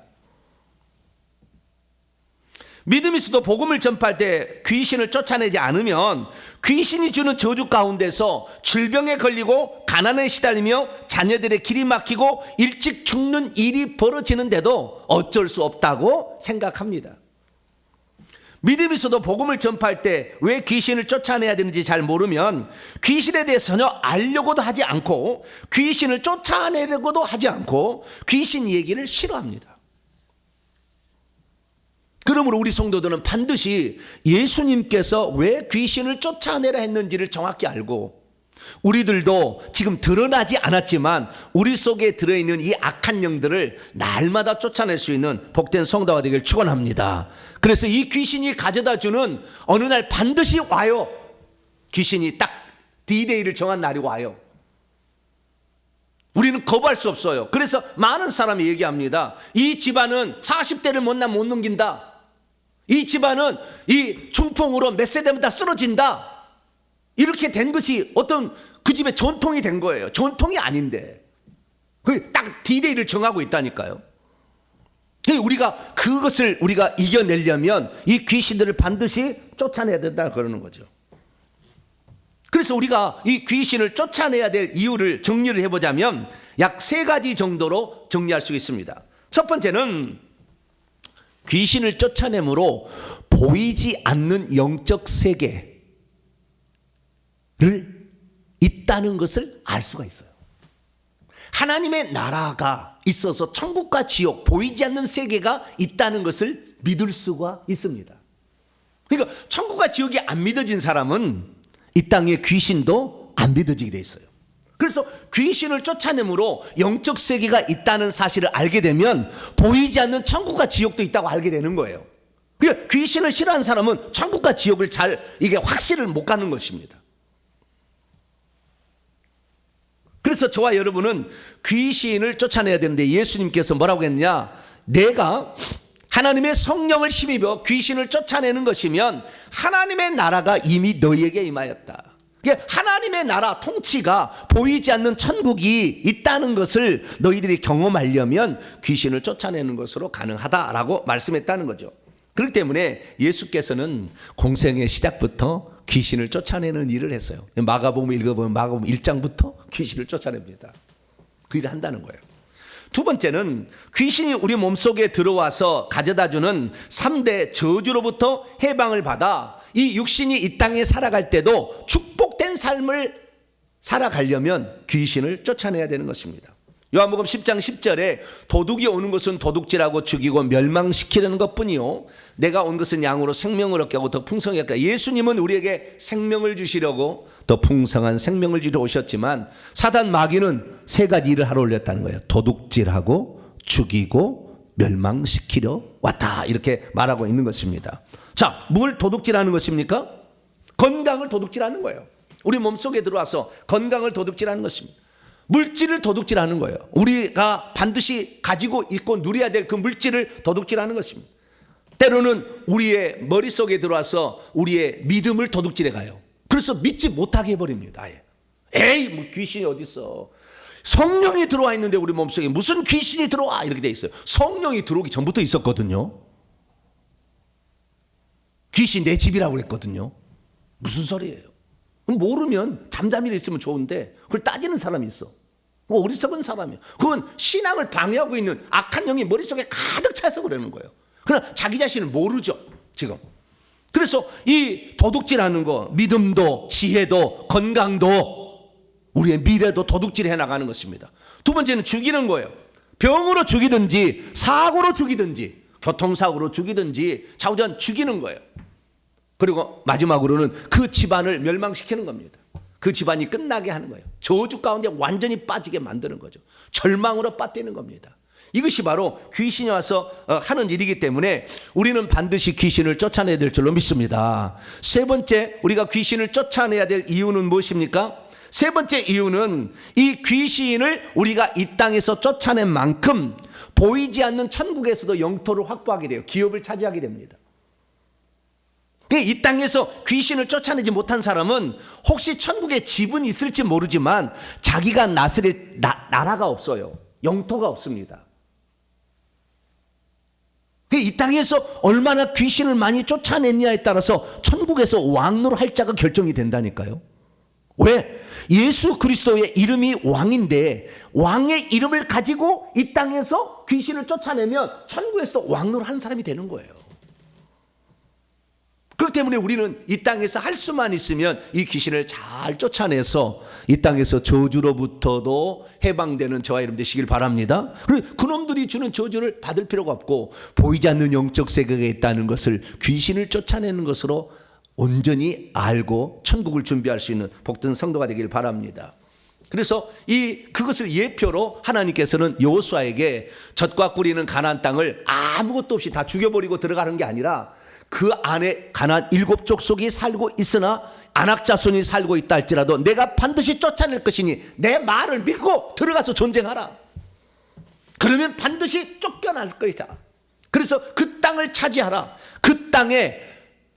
믿음이 있어도 복음을 전파할 때 귀신을 쫓아내지 않으면 귀신이 주는 저주 가운데서 질병에 걸리고 가난에 시달리며 자녀들의 길이 막히고 일찍 죽는 일이 벌어지는데도 어쩔 수 없다고 생각합니다. 믿음이 있어도 복음을 전파할 때 왜 귀신을 쫓아내야 되는지 잘 모르면 귀신에 대해서 전혀 알려고도 하지 않고 귀신을 쫓아내려고도 하지 않고 귀신 얘기를 싫어합니다. 그러므로 우리 성도들은 반드시 예수님께서 왜 귀신을 쫓아내라 했는지를 정확히 알고 우리들도 지금 드러나지 않았지만 우리 속에 들어있는 이 악한 영들을 날마다 쫓아낼 수 있는 복된 성도가 되길 축원합니다. 그래서 이 귀신이 가져다 주는 어느 날 반드시 와요. 귀신이 딱 D-Day를 정한 날이 와요. 우리는 거부할 수 없어요. 그래서 많은 사람이 얘기합니다. 이 집안은 40대를 못 넘긴다. 이 집안은 이 중풍으로 몇 세대면 다 쓰러진다. 이렇게 된 것이 어떤 그 집의 전통이 된 거예요. 전통이 아닌데 딱 D-Day를 정하고 있다니까요. 우리가 그것을 우리가 이겨내려면 이 귀신들을 반드시 쫓아내야 된다 그러는 거죠. 그래서 우리가 이 귀신을 쫓아내야 될 이유를 정리를 해보자면 약 3가지 정도로 정리할 수 있습니다. 첫 번째는 귀신을 쫓아내므로 보이지 않는 영적 세계를 있다는 것을 알 수가 있어요. 하나님의 나라가 있어서 천국과 지옥, 보이지 않는 세계가 있다는 것을 믿을 수가 있습니다. 그러니까 천국과 지옥이 안 믿어진 사람은 이 땅에 귀신도 안 믿어지게 돼 있어요. 그래서 귀신을 쫓아내므로 영적 세계가 있다는 사실을 알게 되면 보이지 않는 천국과 지옥도 있다고 알게 되는 거예요. 그러니까 귀신을 싫어하는 사람은 천국과 지옥을 이게 확신을 못 갖는 것입니다. 그래서 저와 여러분은 귀신을 쫓아내야 되는데 예수님께서 뭐라고 했느냐? 내가 하나님의 성령을 힘입어 귀신을 쫓아내는 것이면 하나님의 나라가 이미 너희에게 임하였다. 하나님의 나라 통치가 보이지 않는 천국이 있다는 것을 너희들이 경험하려면 귀신을 쫓아내는 것으로 가능하다라고 말씀했다는 거죠. 그렇기 때문에 예수께서는 공생의 시작부터 귀신을 쫓아내는 일을 했어요. 마가복음 읽어보면 마가복음 1장부터 귀신을 쫓아냅니다. 그 일을 한다는 거예요. 두 번째는 귀신이 우리 몸속에 들어와서 가져다주는 3대 저주로부터 해방을 받아 이 육신이 이 땅에 살아갈 때도 축복된 삶을 살아가려면 귀신을 쫓아내야 되는 것입니다. 요한복음 10장 10절에 도둑이 오는 것은 도둑질하고 죽이고 멸망시키려는 것뿐이요 내가 온 것은 양으로 생명을 얻게 하고 더 풍성하게 하라. 예수님은 우리에게 생명을 주시려고 더 풍성한 생명을 주러 오셨지만 사단 마귀는 3가지 일을 하러 올렸다는 거예요. 도둑질하고 죽이고 멸망시키려 왔다 이렇게 말하고 있는 것입니다. 자, 뭘 도둑질하는 것입니까? 건강을 도둑질하는 거예요. 우리 몸속에 들어와서 건강을 도둑질하는 것입니다. 물질을 도둑질하는 거예요. 우리가 반드시 가지고 있고 누려야 될 그 물질을 도둑질하는 것입니다. 때로는 우리의 머릿속에 들어와서 우리의 믿음을 도둑질해 가요. 그래서 믿지 못하게 해버립니다. 아예. 에이 뭐 귀신이 어디 있어. 성령이 들어와 있는데 우리 몸속에 무슨 귀신이 들어와 이렇게 돼 있어요. 성령이 들어오기 전부터 있었거든요. 귀신 내 집이라고 그랬거든요. 무슨 소리예요. 모르면 잠잠히 있으면 좋은데 그걸 따지는 사람이 있어. 어리석은 사람이에요. 그건 신앙을 방해하고 있는 악한 영이 머릿속에 가득 차서 그러는 거예요. 그러나 자기 자신을 모르죠 지금. 그래서 이 도둑질하는 거, 믿음도 지혜도 건강도 우리의 미래도 도둑질해 나가는 것입니다. 두 번째는 죽이는 거예요. 병으로 죽이든지 사고로 죽이든지 교통사고로 죽이든지 좌우전 죽이는 거예요. 그리고 마지막으로는 그 집안을 멸망시키는 겁니다. 그 집안이 끝나게 하는 거예요. 저주 가운데 완전히 빠지게 만드는 거죠. 절망으로 빠뜨리는 겁니다. 이것이 바로 귀신이 와서 하는 일이기 때문에 우리는 반드시 귀신을 쫓아내야 될 줄로 믿습니다. 세 번째 우리가 귀신을 쫓아내야 될 이유는 무엇입니까? 세 번째 이유는 이 귀신을 우리가 이 땅에서 쫓아낸 만큼 보이지 않는 천국에서도 영토를 확보하게 돼요. 기업을 차지하게 됩니다. 이 땅에서 귀신을 쫓아내지 못한 사람은 혹시 천국에 집은 있을지 모르지만 자기가 나서릴 나라가 없어요. 영토가 없습니다. 이 땅에서 얼마나 귀신을 많이 쫓아냈냐에 따라서 천국에서 왕노로 할 자가 결정이 된다니까요. 왜? 예수 그리스도의 이름이 왕인데 왕의 이름을 가지고 이 땅에서 귀신을 쫓아내면 천국에서도 왕노로 한 사람이 되는 거예요. 때문에 우리는 이 땅에서 할 수만 있으면 이 귀신을 잘 쫓아내서 이 땅에서 저주로부터도 해방되는 저와 여러분 되시길 바랍니다. 그리고 그놈들이 주는 저주를 받을 필요가 없고 보이지 않는 영적 세계가 있다는 것을 귀신을 쫓아내는 것으로 온전히 알고 천국을 준비할 수 있는 복된 성도가 되길 바랍니다. 그래서 그것을 예표로 하나님께서는 여호수아에게 젖과 꿀이는 가나안 땅을 아무것도 없이 다 죽여버리고 들어가는 게 아니라 그 안에 가나안 7 족속이 살고 있으나 안악자손이 살고 있다 할지라도 내가 반드시 쫓아낼 것이니 내 말을 믿고 들어가서 전쟁하라. 그러면 반드시 쫓겨날 것이다. 그래서 그 땅을 차지하라. 그 땅에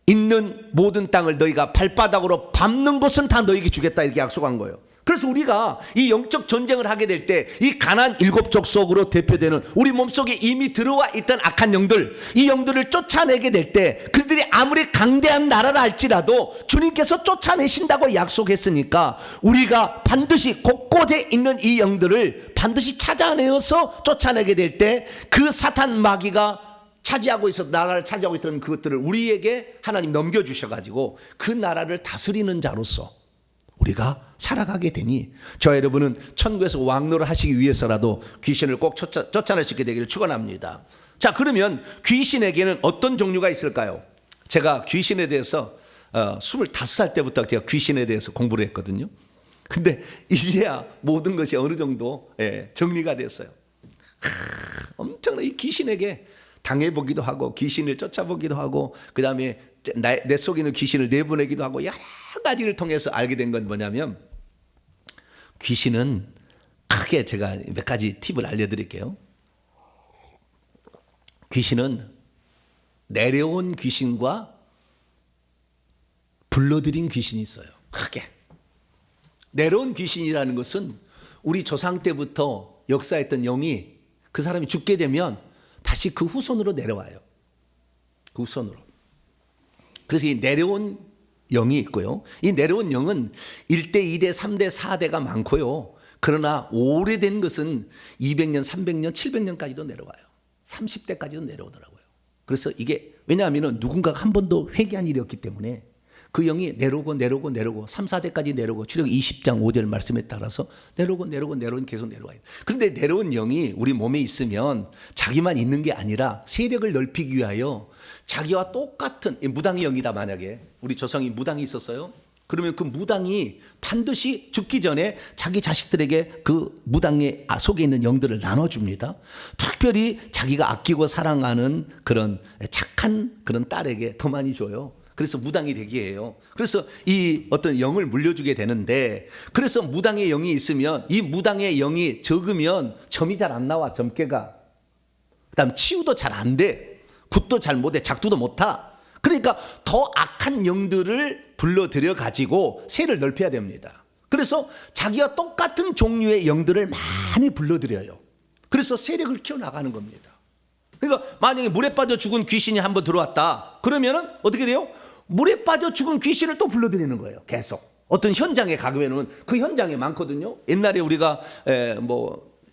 있는 모든 땅을 너희가 발바닥으로 밟는 곳은 다 너희에게 주겠다 이렇게 약속한 거예요. 그래서 우리가 이 영적 전쟁을 하게 될 때 이 가나안 7 족속으로 대표되는 우리 몸속에 이미 들어와 있던 악한 영들, 이 영들을 쫓아내게 될 때 그들이 아무리 강대한 나라라 할지라도 주님께서 쫓아내신다고 약속했으니까 우리가 반드시 곳곳에 있는 이 영들을 반드시 찾아내어서 쫓아내게 될 때 그 사탄 마귀가 차지하고 있어 나라를 차지하고 있던 그것들을 우리에게 하나님 넘겨주셔가지고 그 나라를 다스리는 자로서 우리가 살아가게 되니 저 여러분은 천국에서 왕노를 하시기 위해서라도 귀신을 꼭 쫓아낼 수 있게 되기를 축원합니다. 자, 그러면 귀신에게는 어떤 종류가 있을까요? 제가 귀신에 대해서 25살 때부터 제가 귀신에 대해서 공부를 했거든요. 근데 이제야 모든 것이 어느 정도 정리가 됐어요. 엄청나 이 귀신에게 당해보기도 하고 귀신을 쫓아보기도 하고 그 다음에 내 속에 있는 귀신을 내보내기도 하고 여러 가지를 통해서 알게 된 건 뭐냐면 귀신은 크게 제가 몇 가지 팁을 알려드릴게요. 귀신은 내려온 귀신과 불러들인 귀신이 있어요. 크게 내려온 귀신이라는 것은 우리 조상 때부터 역사했던 영이 그 사람이 죽게 되면 다시 그 후손으로 내려와요. 그 후손으로. 그래서 이 내려온 영이 있고요. 이 내려온 영은 1대, 2대, 3대, 4대가 많고요. 그러나 오래된 것은 200년, 300년, 700년까지도 내려와요. 30대까지도 내려오더라고요. 그래서 이게 왜냐하면 누군가가 한 번도 회개한 일이 없기 때문에 그 영이 내려오고 3, 4대까지 내려오고 출애굽 20장 5절 말씀에 따라서 내려오고 계속 내려와요. 그런데 내려온 영이 우리 몸에 있으면 자기만 있는 게 아니라 세력을 넓히기 위하여 자기와 똑같은 무당의 영이다. 만약에 우리 조상이 무당이 있었어요. 그러면 그 무당이 반드시 죽기 전에 자기 자식들에게 그 무당의 속에 있는 영들을 나눠줍니다. 특별히 자기가 아끼고 사랑하는 그런 착한 그런 딸에게 더 많이 줘요. 그래서 무당이 되게 해요. 그래서 이 어떤 영을 물려주게 되는데 그래서 무당의 영이 있으면 이 무당의 영이 적으면 점이 잘 안 나와. 점괘가. 그다음 치유도 잘 안 돼. 굿도 잘 못해. 작두도 못하. 그러니까 더 악한 영들을 불러들여 가지고 세를 넓혀야 됩니다. 그래서 자기와 똑같은 종류의 영들을 많이 불러들여요. 그래서 세력을 키워나가는 겁니다. 그러니까 만약에 물에 빠져 죽은 귀신이 한번 들어왔다. 그러면은 어떻게 돼요? 물에 빠져 죽은 귀신을 또 불러들이는 거예요. 계속. 어떤 현장에 가면은 그 현장에 많거든요. 옛날에 우리가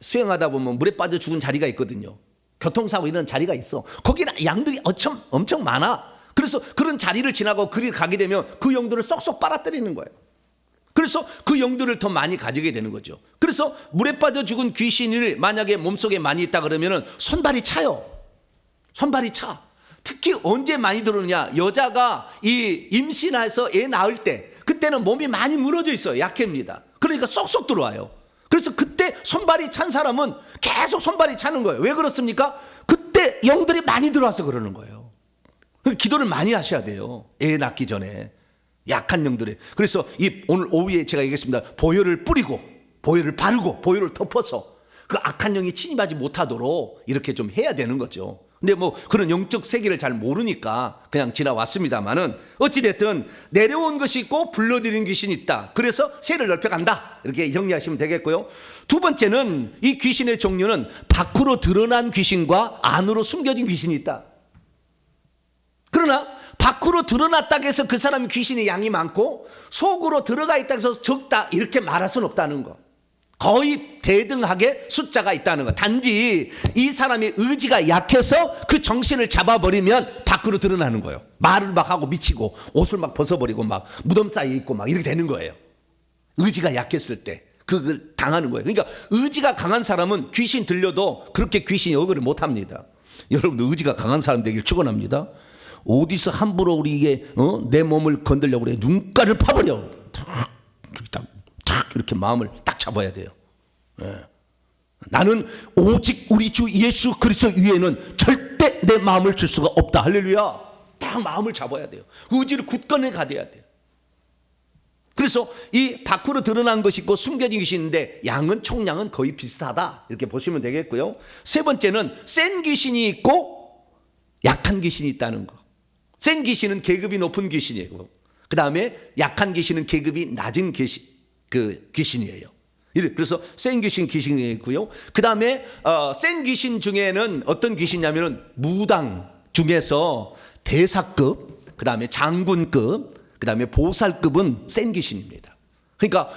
수영하다 보면 물에 빠져 죽은 자리가 있거든요. 교통사고 이런 자리가 있어. 거기는 양들이 엄청 많아. 그래서 그런 자리를 지나고 그리 가게 되면 그 영들을 쏙쏙 빨아들이는 거예요. 그래서 그 영들을 더 많이 가지게 되는 거죠. 그래서 물에 빠져 죽은 귀신을 만약에 몸속에 많이 있다 그러면은 손발이 차요. 손발이 차. 특히 언제 많이 들어오느냐? 여자가 이 임신해서 애 낳을 때 그때는 몸이 많이 무너져 있어요. 약해입니다. 그러니까 쏙쏙 들어와요. 그래서 그때 손발이 찬 사람은 계속 손발이 차는 거예요. 왜 그렇습니까? 그때 영들이 많이 들어와서 그러는 거예요. 기도를 많이 하셔야 돼요. 애 낳기 전에. 약한 영들에. 그래서 오늘 오후에 제가 얘기했습니다. 보혈을 뿌리고 보혈을 바르고 보혈을 덮어서 그 악한 영이 침입하지 못하도록 이렇게 좀 해야 되는 거죠. 근데 그런 영적 세계를 잘 모르니까 그냥 지나왔습니다만은 어찌됐든 내려온 것이 있고 불러들인 귀신이 있다. 그래서 세를 넓혀간다. 이렇게 정리하시면 되겠고요. 두 번째는 이 귀신의 종류는 밖으로 드러난 귀신과 안으로 숨겨진 귀신이 있다. 그러나 밖으로 드러났다고 해서 그 사람이 귀신의 양이 많고 속으로 들어가 있다고 해서 적다 이렇게 말할 수는 없다는 거. 거의 대등하게 숫자가 있다는 것. 단지 이 사람의 의지가 약해서 그 정신을 잡아버리면 밖으로 드러나는 거예요. 말을 막 하고 미치고 옷을 막 벗어버리고 막 무덤 사이에 있고 막 이렇게 되는 거예요. 의지가 약했을 때 그걸 당하는 거예요. 그러니까 의지가 강한 사람은 귀신 들려도 그렇게 귀신이 어그를 못합니다. 여러분들 의지가 강한 사람 되길 축원합니다. 어디서 함부로 우리에게 내 몸을 건들려고 그래. 눈가를 파버려. 탁 이렇게 마음을 딱 잡아야 돼요. 예. 나는 오직 우리 주 예수 그리스도 위에는 절대 내 마음을 줄 수가 없다. 할렐루야. 딱 마음을 잡아야 돼요. 의지를 굳건히 가져야 돼요. 그래서 이 밖으로 드러난 것이 있고 숨겨진 것이 있는데 양은 총량은 거의 비슷하다. 이렇게 보시면 되겠고요. 세 번째는 센 귀신이 있고 약한 귀신이 있다는 거. 센 귀신은 계급이 높은 귀신이고 그 다음에 약한 귀신은 계급이 낮은 귀신이에요. 그래서 센 귀신이 있고요. 그 다음에 센 귀신 중에는 어떤 귀신이냐면은 무당 중에서 대사급, 그 다음에 장군급, 그 다음에 보살급은 센 귀신입니다. 그러니까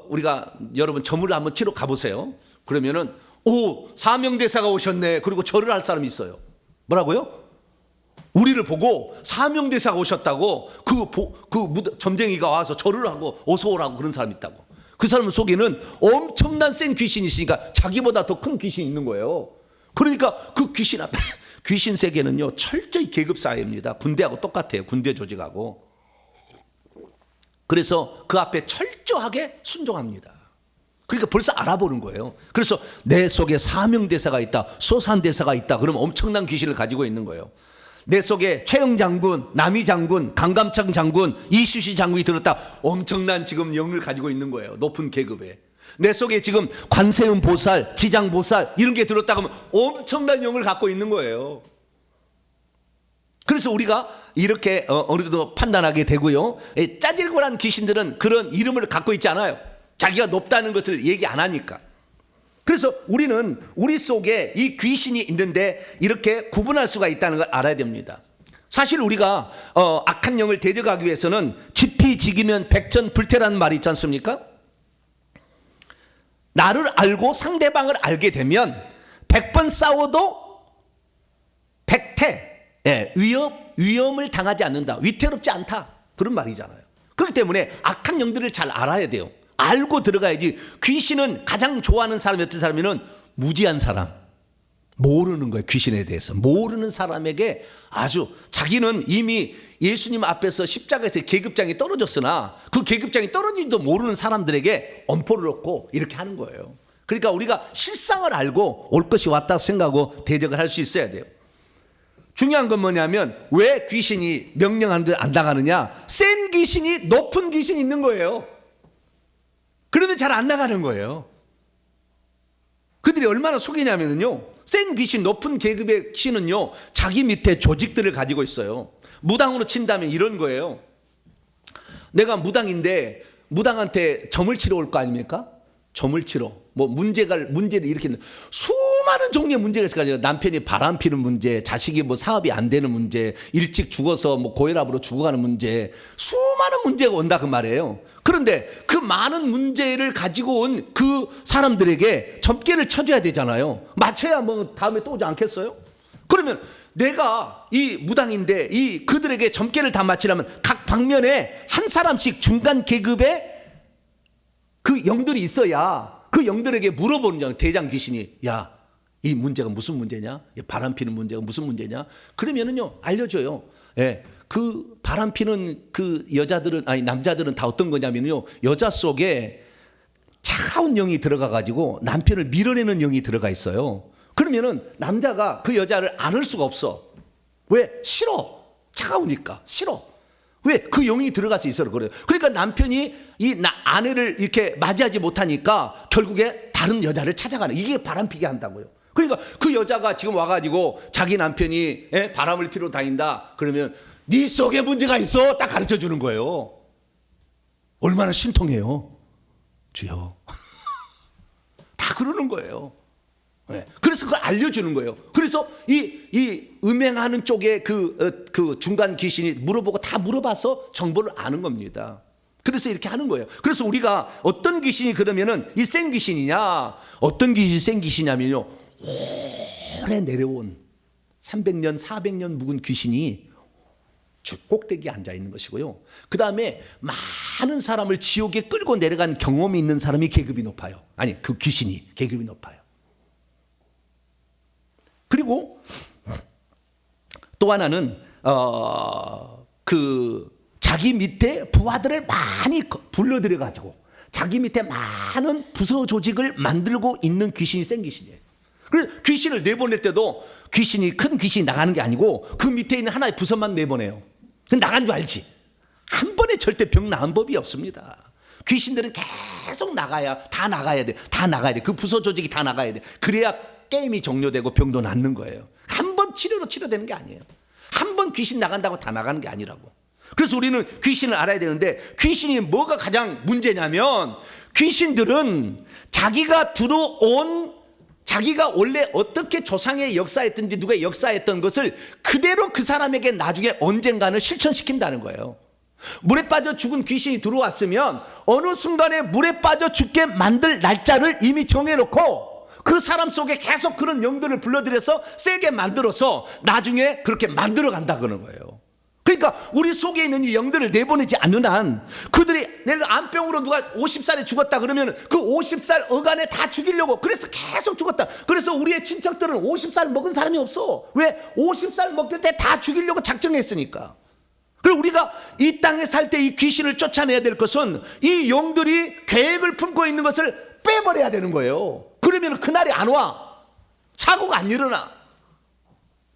우리가 여러분 점을 한번 치러 가보세요. 그러면은 사명대사가 오셨네. 그리고 절을 할 사람이 있어요. 뭐라고요? 우리를 보고 사명대사가 오셨다고 점쟁이가 와서 절을 하고 어서 오라고 그런 사람이 있다고. 그 사람 속에는 엄청난 센 귀신이 있으니까 자기보다 더 큰 귀신이 있는 거예요. 그러니까 그 귀신 앞에 귀신 세계는요 철저히 계급 사회입니다. 군대하고 똑같아요. 군대 조직하고. 그래서 그 앞에 철저하게 순종합니다. 그러니까 벌써 알아보는 거예요. 그래서 내 속에 사명대사가 있다, 소산대사가 있다. 그러면 엄청난 귀신을 가지고 있는 거예요. 내 속에 최영 장군, 남희 장군, 강감창 장군, 이수시 장군이 들었다. 엄청난 지금 영을 가지고 있는 거예요. 높은 계급에. 내 속에 지금 관세음 보살, 지장 보살 이런 게 들었다 그러면 엄청난 영을 갖고 있는 거예요. 그래서 우리가 이렇게 어느 정도 판단하게 되고요. 짜질고란 귀신들은 그런 이름을 갖고 있지 않아요. 자기가 높다는 것을 얘기 안 하니까. 그래서 우리는 우리 속에 이 귀신이 있는데 이렇게 구분할 수가 있다는 걸 알아야 됩니다. 사실 우리가 악한 영을 대적하기 위해서는 지피지기면 백전불태라는 말이 있지 않습니까? 나를 알고 상대방을 알게 되면 100번 싸워도 100태 위험을 당하지 않는다. 위태롭지 않다. 그런 말이잖아요. 그렇기 때문에 악한 영들을 잘 알아야 돼요. 알고 들어가야지. 귀신은 가장 좋아하는 사람이 어떤 사람이면 무지한 사람, 모르는 거예요. 귀신에 대해서 모르는 사람에게 아주 자기는 이미 예수님 앞에서 십자가에서 계급장이 떨어졌으나 그 계급장이 떨어진지도 모르는 사람들에게 엄포를 놓고 이렇게 하는 거예요. 그러니까 우리가 실상을 알고 올 것이 왔다 생각하고 대적을 할 수 있어야 돼요. 중요한 건 뭐냐면 왜 귀신이 명령하는데 안 당하느냐? 센 귀신이 높은 귀신이 있는 거예요. 그러면 잘 안 나가는 거예요. 그들이 얼마나 속이냐면요. 센 귀신, 높은 계급의 귀신은요, 자기 밑에 조직들을 가지고 있어요. 무당으로 친다면 이런 거예요. 내가 무당인데 무당한테 점을 치러 올 거 아닙니까? 점을 치러. 문제를 일으키는 수많은 종류의 문제가 있을 거 아니에요. 남편이 바람 피는 문제, 자식이 사업이 안 되는 문제, 일찍 죽어서 고혈압으로 죽어가는 문제, 수많은 문제가 온다 그 말이에요. 그런데 그 많은 문제를 가지고 온 그 사람들에게 점괘를 쳐줘야 되잖아요. 맞춰야 다음에 또 오지 않겠어요? 그러면 내가 이 무당인데 그들에게 점괘를 다 맞추려면 각 방면에 한 사람씩 중간 계급의 그 영들이 있어야 그 영들에게 물어보는 장 대장 귀신이 야, 이 문제가 무슨 문제냐? 바람 피는 문제가 무슨 문제냐? 그러면은요 알려줘요. 예, 그 바람 피는 그 남자들은 다 어떤 거냐면요, 여자 속에 차가운 영이 들어가 가지고 남편을 밀어내는 영이 들어가 있어요. 그러면은 남자가 그 여자를 안을 수가 없어. 왜? 싫어. 차가우니까 싫어. 왜? 그 영이 들어가서 있어서 그래요. 그러니까 남편이 아내를 이렇게 맞이하지 못하니까 결국에 다른 여자를 찾아가는, 이게 바람피게 한다고요. 그러니까 그 여자가 지금 와가지고 자기 남편이 바람을 피러 다닌다 그러면 네 속에 문제가 있어 딱 가르쳐 주는 거예요. 얼마나 신통해요. 주여. 다 그러는 거예요. 그래서 그걸 알려주는 거예요. 그래서 이 음행하는 쪽에 그 중간 귀신이 물어보고 다 물어봐서 정보를 아는 겁니다. 그래서 이렇게 하는 거예요. 그래서 우리가 어떤 귀신이 그러면은 이 센 귀신이냐, 어떤 귀신이 센 귀신이냐면요, 오래 내려온 300년 400년 묵은 귀신이 저 꼭대기에 앉아 있는 것이고요, 그 다음에 많은 사람을 지옥에 끌고 내려간 경험이 있는 사람이 계급이 높아요. 아니, 그 귀신이 계급이 높아요. 그리고 또 하나는 자기 밑에 부하들을 많이 불러들여 가지고 자기 밑에 많은 부서 조직을 만들고 있는 귀신이 센 귀신이에요. 그래서 귀신을 내보낼 때도 큰 귀신이 나가는 게 아니고 그 밑에 있는 하나의 부서만 내보내요. 나간 줄 알지. 한 번에 절대 병 나은 법이 없습니다. 귀신들은 계속 다 나가야 돼. 다 나가야 돼. 그 부서 조직이 다 나가야 돼. 그래야 게임이 종료되고 병도 낫는 거예요. 한 번 치료되는 게 아니에요. 한 번 귀신 나간다고 다 나가는 게 아니라고. 그래서 우리는 귀신을 알아야 되는데, 귀신이 뭐가 가장 문제냐면, 귀신들은 자기가 원래 어떻게 조상의 역사했든지 누가 역사했던 것을 그대로 그 사람에게 나중에 언젠가는 실천시킨다는 거예요. 물에 빠져 죽은 귀신이 들어왔으면 어느 순간에 물에 빠져 죽게 만들 날짜를 이미 정해놓고 그 사람 속에 계속 그런 영들을 불러들여서 세게 만들어서 나중에 그렇게 만들어 간다 그러는 거예요. 그러니까 우리 속에 있는 이 영들을 내보내지 않는 한, 그들이 내가 암병으로 누가 50살에 죽었다 그러면 그 50살 어간에 다 죽이려고, 그래서 계속 죽었다. 그래서 우리의 친척들은 50살 먹은 사람이 없어. 왜? 50살 먹을 때 다 죽이려고 작정했으니까. 그리고 우리가 이 땅에 살 때 이 귀신을 쫓아내야 될 것은 이 영들이 계획을 품고 있는 것을 빼버려야 되는 거예요. 그러면 그날이 안 와. 사고가 안 일어나.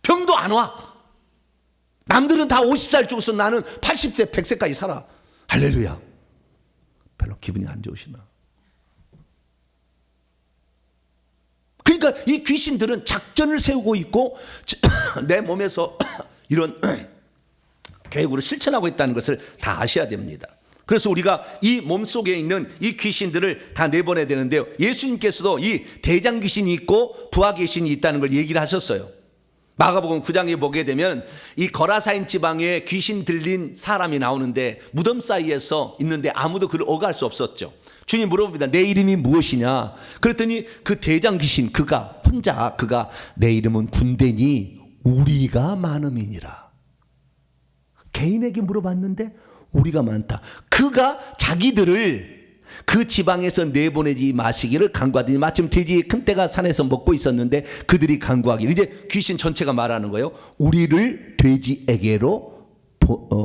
병도 안 와. 남들은 다 50살 죽어서 나는 80세, 100세까지 살아. 할렐루야. 별로 기분이 안 좋으시나? 그러니까 이 귀신들은 작전을 세우고 있고 내 몸에서 이런 계획으로 실천하고 있다는 것을 다 아셔야 됩니다. 그래서 우리가 이 몸속에 있는 이 귀신들을 다 내보내야 되는데요, 예수님께서도 이 대장 귀신이 있고 부하 귀신이 있다는 걸 얘기를 하셨어요. 마가복음 9장에 보게 되면 이 거라사인 지방에 귀신 들린 사람이 나오는데 무덤 사이에서 있는데 아무도 그를 오갈 수 없었죠. 주님 물어봅니다. 내 이름이 무엇이냐? 그랬더니 그 대장 귀신 그가 내 이름은 군대니 우리가 많음이니라. 개인에게 물어봤는데 우리가 많다. 그가 자기들을 그 지방에서 내보내지 마시기를 간구하더니 마침 돼지의 큰 떼가 산에서 먹고 있었는데 그들이 간구하기를, 이제 귀신 전체가 말하는 거예요. 우리를 돼지에게로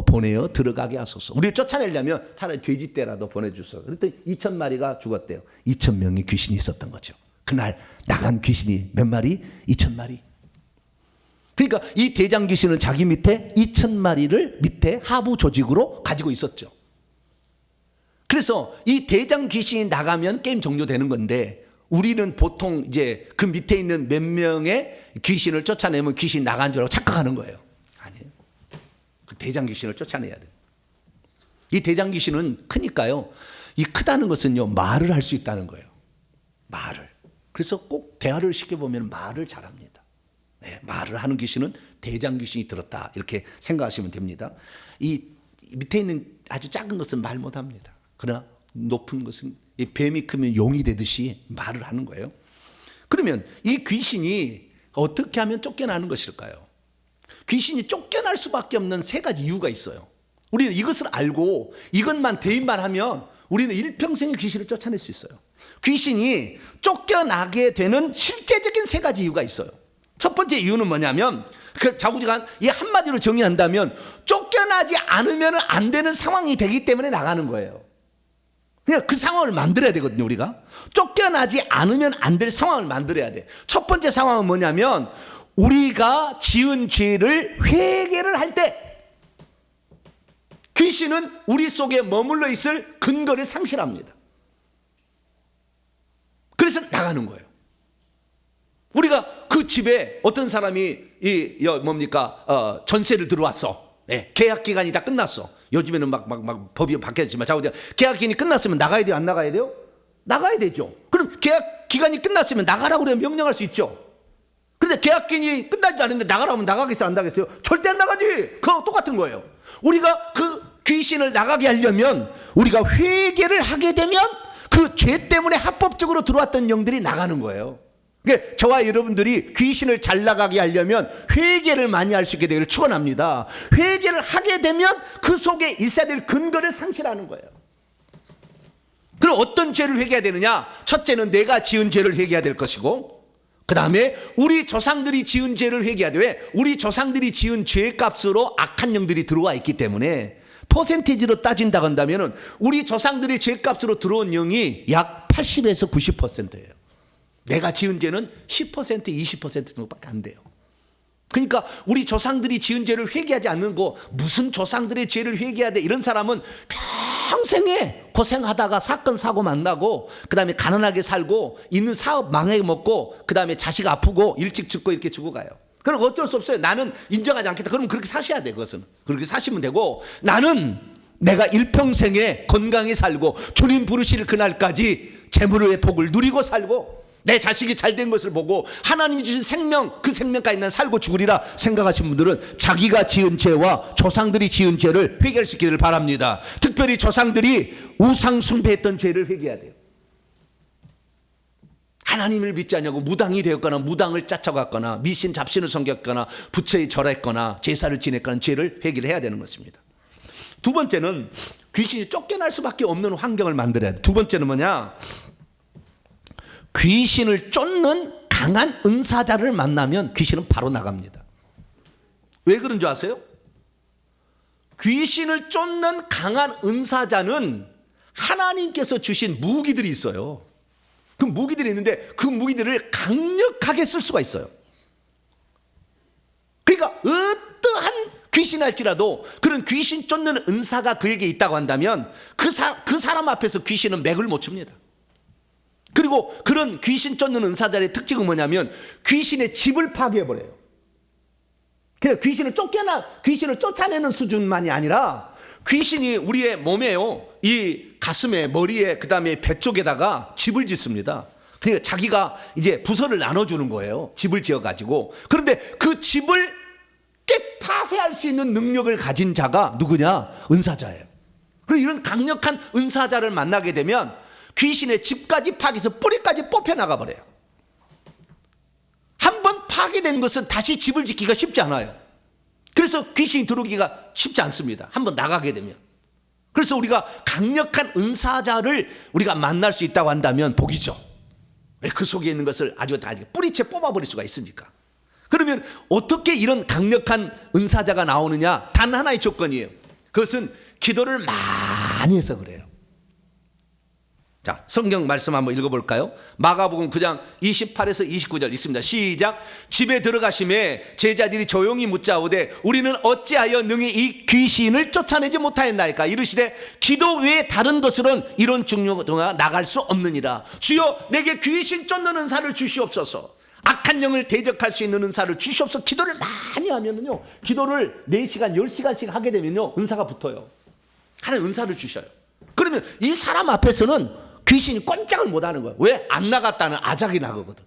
보내어 들어가게 하소서. 우리를 쫓아내려면 차라리 돼지 떼라도 보내주소서. 그랬더니 2,000마리가 죽었대요. 2,000명의 귀신이 있었던 거죠. 그날 나간 귀신이 몇 마리? 2,000마리. 그러니까 이 대장 귀신은 자기 밑에 2,000마리를 밑에 하부 조직으로 가지고 있었죠. 그래서 이 대장 귀신이 나가면 게임 종료되는 건데, 우리는 보통 이제 그 밑에 있는 몇 명의 귀신을 쫓아내면 귀신이 나간 줄 알고 착각하는 거예요. 아니에요. 그 대장 귀신을 쫓아내야 돼요. 이 대장 귀신은 크니까요, 이 크다는 것은요, 말을 할 수 있다는 거예요. 말을. 그래서 꼭 대화를 시켜보면 말을 잘합니다. 네, 말을 하는 귀신은 대장 귀신이 들었다, 이렇게 생각하시면 됩니다. 이 밑에 있는 아주 작은 것은 말 못합니다. 그러나 높은 것은 뱀이 크면 용이 되듯이 말을 하는 거예요. 그러면 이 귀신이 어떻게 하면 쫓겨나는 것일까요? 귀신이 쫓겨날 수밖에 없는 세 가지 이유가 있어요. 우리는 이것을 알고 이것만 대입만 하면 우리는 일평생의 귀신을 쫓아낼 수 있어요. 귀신이 쫓겨나게 되는 실제적인 세 가지 이유가 있어요. 첫 번째 이유는 뭐냐면, 자구지간 이 한마디로 정의한다면 쫓겨나지 않으면 안 되는 상황이 되기 때문에 나가는 거예요. 그냥 그 상황을 만들어야 되거든요. 우리가 쫓겨나지 않으면 안 될 상황을 만들어야 돼. 첫 번째 상황은 뭐냐면, 우리가 지은 죄를 회개를 할 때 귀신은 우리 속에 머물러 있을 근거를 상실합니다. 그래서 나가는 거예요. 우리가 그 집에 어떤 사람이 전세를 들어왔어. 네, 계약 기간이 다 끝났어. 요즘에는 막 법이 바뀌었지만, 계약 기간이 끝났으면 나가야 돼요, 안 나가야 돼요? 나가야 되죠. 그럼 계약 기간이 끝났으면 나가라고 그러면 명령할 수 있죠. 그런데 계약 기간이 끝나지 않은데 나가라면 나가겠어요, 안 나가겠어요? 절대 안 나가지. 그거 똑같은 거예요. 우리가 그 귀신을 나가게 하려면 우리가 회개를 하게 되면 그 죄 때문에 합법적으로 들어왔던 영들이 나가는 거예요. 그러니까 저와 여러분들이 귀신을 잘 나가게 하려면 회개를 많이 할 수 있게 되기를 축원합니다. 회개를 하게 되면 그 속에 있어야 될 근거를 상실하는 거예요. 그럼 어떤 죄를 회개해야 되느냐? 첫째는 내가 지은 죄를 회개해야 될 것이고, 그 다음에 우리 조상들이 지은 죄를 회개해야 돼. 왜? 우리 조상들이 지은 죄값으로 악한 영들이 들어와 있기 때문에 퍼센티지로 따진다고 한다면 우리 조상들이 죄값으로 들어온 영이 약 80에서 90%예요. 내가 지은 죄는 10%, 20% 정도밖에 안 돼요. 그러니까 우리 조상들이 지은 죄를 회개하지 않는 거, 무슨 조상들의 죄를 회개해야 돼, 이런 사람은 평생에 고생하다가 사건 사고 만나고, 그 다음에 가난하게 살고, 있는 사업 망하게 먹고, 그 다음에 자식 아프고 일찍 죽고 이렇게 죽어가요. 그럼 어쩔 수 없어요. 나는 인정하지 않겠다. 그러면 그렇게 사셔야 돼. 그것은 그렇게 사시면 되고, 나는 내가 일평생에 건강히 살고 주님 부르실 그날까지 재물의 복을 누리고 살고, 내 자식이 잘된 것을 보고 하나님이 주신 생명, 그 생명까지 난 살고 죽으리라 생각하신 분들은 자기가 지은 죄와 조상들이 지은 죄를 회개할 수 있기를 바랍니다. 특별히 조상들이 우상 숭배했던 죄를 회개해야 돼요. 하나님을 믿지 않냐고 무당이 되었거나 무당을 쫓아갔거나 미신 잡신을 섬겼거나 부처에 절했거나 제사를 지냈거나 죄를 회개를 해야 되는 것입니다. 두 번째는 귀신이 쫓겨날 수밖에 없는 환경을 만들어야 돼. 두 번째는 뭐냐? 귀신을 쫓는 강한 은사자를 만나면 귀신은 바로 나갑니다. 왜 그런 줄 아세요? 귀신을 쫓는 강한 은사자는 하나님께서 주신 무기들이 있어요. 그 무기들이 있는데 그 무기들을 강력하게 쓸 수가 있어요. 그러니까 어떠한 귀신할지라도 그런 귀신 쫓는 은사가 그에게 있다고 한다면 그 사람 앞에서 귀신은 맥을 못 칩니다. 그리고 그런 귀신 쫓는 은사자의 특징은 뭐냐면 귀신의 집을 파괴해버려요. 그래서 귀신을 쫓아내는 수준만이 아니라 귀신이 우리의 몸에요, 이 가슴에, 머리에, 그 다음에 배 쪽에다가 집을 짓습니다. 그러니까 자기가 이제 부서를 나눠주는 거예요. 집을 지어가지고. 그런데 그 집을 깨파쇄할 수 있는 능력을 가진 자가 누구냐? 은사자예요. 그리고 이런 강력한 은사자를 만나게 되면 귀신의 집까지 파괴해서 뿌리까지 뽑혀나가 버려요. 한번 파괴된 것은 다시 집을 짓기가 쉽지 않아요. 그래서 귀신이 들어오기가 쉽지 않습니다. 한번 나가게 되면. 그래서 우리가 강력한 은사자를 우리가 만날 수 있다고 한다면 복이죠. 왜? 그 속에 있는 것을 아주 다 뿌리채 뽑아버릴 수가 있으니까. 그러면 어떻게 이런 강력한 은사자가 나오느냐? 단 하나의 조건이에요. 그것은 기도를 많이 해서 그래요. 자, 성경 말씀 한번 읽어볼까요? 마가복음 9장 28에서 29절 있습니다. 시작. 집에 들어가심에 제자들이 조용히 묻자오되 우리는 어찌하여 능히 이 귀신을 쫓아내지 못하였나이까? 이르시되 기도 외에 다른 것으로는 이런 중요가 나갈 수 없느니라. 주여 내게 귀신 쫓는 은사를 주시옵소서. 악한 영을 대적할 수 있는 은사를 주시옵소서. 기도를 많이 하면요, 기도를 4시간 10시간씩 하게 되면요, 은사가 붙어요. 하나님 은사를 주셔요. 그러면 이 사람 앞에서는 귀신이 꼼짝을 못하는 거예요. 왜? 안 나갔다는 아작이 나거든.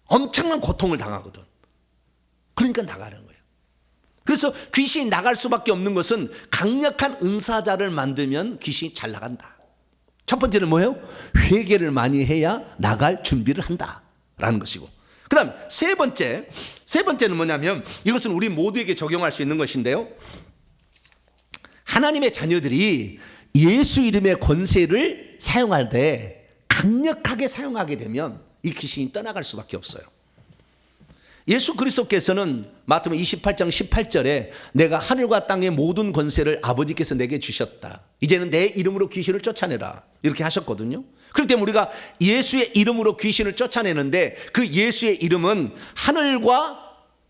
엄청난 고통을 당하거든. 그러니까 나가는 거예요. 그래서 귀신이 나갈 수밖에 없는 것은 강력한 은사자를 만들면 귀신이 잘 나간다. 첫 번째는 뭐예요? 회개를 많이 해야 나갈 준비를 한다라는 것이고, 그 다음 세 번째는 뭐냐면 이것은 우리 모두에게 적용할 수 있는 것인데요, 하나님의 자녀들이 예수 이름의 권세를 사용할 때 강력하게 사용하게 되면 이 귀신이 떠나갈 수밖에 없어요. 예수 그리스도께서는 마태복음 28장 18절에 내가 하늘과 땅의 모든 권세를 아버지께서 내게 주셨다. 이제는 내 이름으로 귀신을 쫓아내라. 이렇게 하셨거든요. 그렇기 때문에 우리가 예수의 이름으로 귀신을 쫓아내는데 그 예수의 이름은 하늘과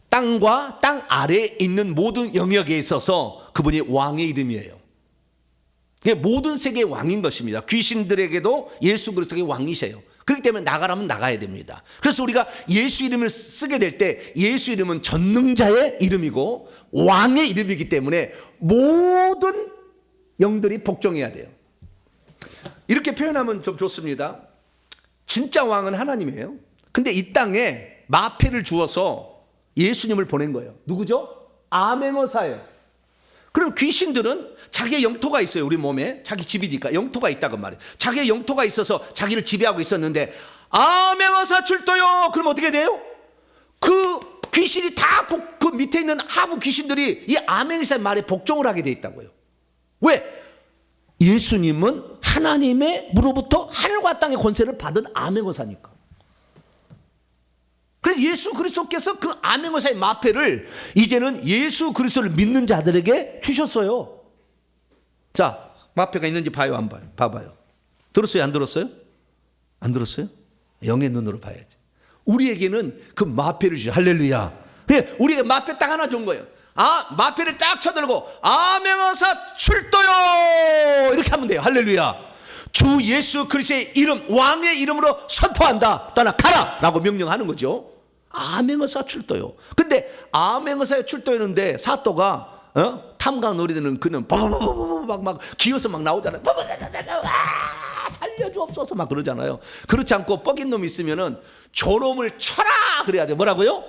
땅과 땅 아래에 있는 모든 영역에 있어서 그분이 왕의 이름이에요. 모든 세계의 왕인 것입니다. 귀신들에게도 예수 그리스도의 왕이세요. 그렇기 때문에 나가라면 나가야 됩니다. 그래서 우리가 예수 이름을 쓰게 될 때 예수 이름은 전능자의 이름이고 왕의 이름이기 때문에 모든 영들이 복종해야 돼요. 이렇게 표현하면 좀 좋습니다. 진짜 왕은 하나님이에요. 근데 이 땅에 마패를 주어서 예수님을 보낸 거예요. 누구죠? 아멘어사예요. 그럼 귀신들은 자기의 영토가 있어요. 우리 몸에 자기 집이니까 영토가 있다고 말이에요. 자기의 영토가 있어서 자기를 지배하고 있었는데 암행어사 출도요. 그럼 어떻게 돼요? 그 귀신이 다 그 밑에 있는 하부 귀신들이 이 암행어사의 말에 복종을 하게 돼 있다고요. 왜? 예수님은 하나님의 무로부터 하늘과 땅의 권세를 받은 암행어사니까. 그래서 예수 그리스도께서 그 암행어사의 마패를 이제는 예수 그리스도를 믿는 자들에게 주셨어요. 자, 마패가 있는지 봐요, 안 봐요? 봐봐요. 들었어요, 안 들었어요? 안 들었어요? 영의 눈으로 봐야지. 우리에게는 그 마패를 주셔. 할렐루야. 우리에게 마패 딱 하나 준 거예요. 마패를 쫙 쳐들고 암행어사 출도요 이렇게 하면 돼요. 할렐루야. 주 예수 그리스도의 이름, 왕의 이름으로 선포한다. 떠나가라 라고 명령하는 거죠. 암행어사 출도요. 근데 암행어사의 출도였는데 사또가 탐강 놀이되는 그는 막 기어서 막 나오잖아요. 살려주옵소서 막 그러잖아요. 그렇지 않고 뻑인 놈이 있으면은 저놈을 쳐라 그래야 돼. 뭐라고요?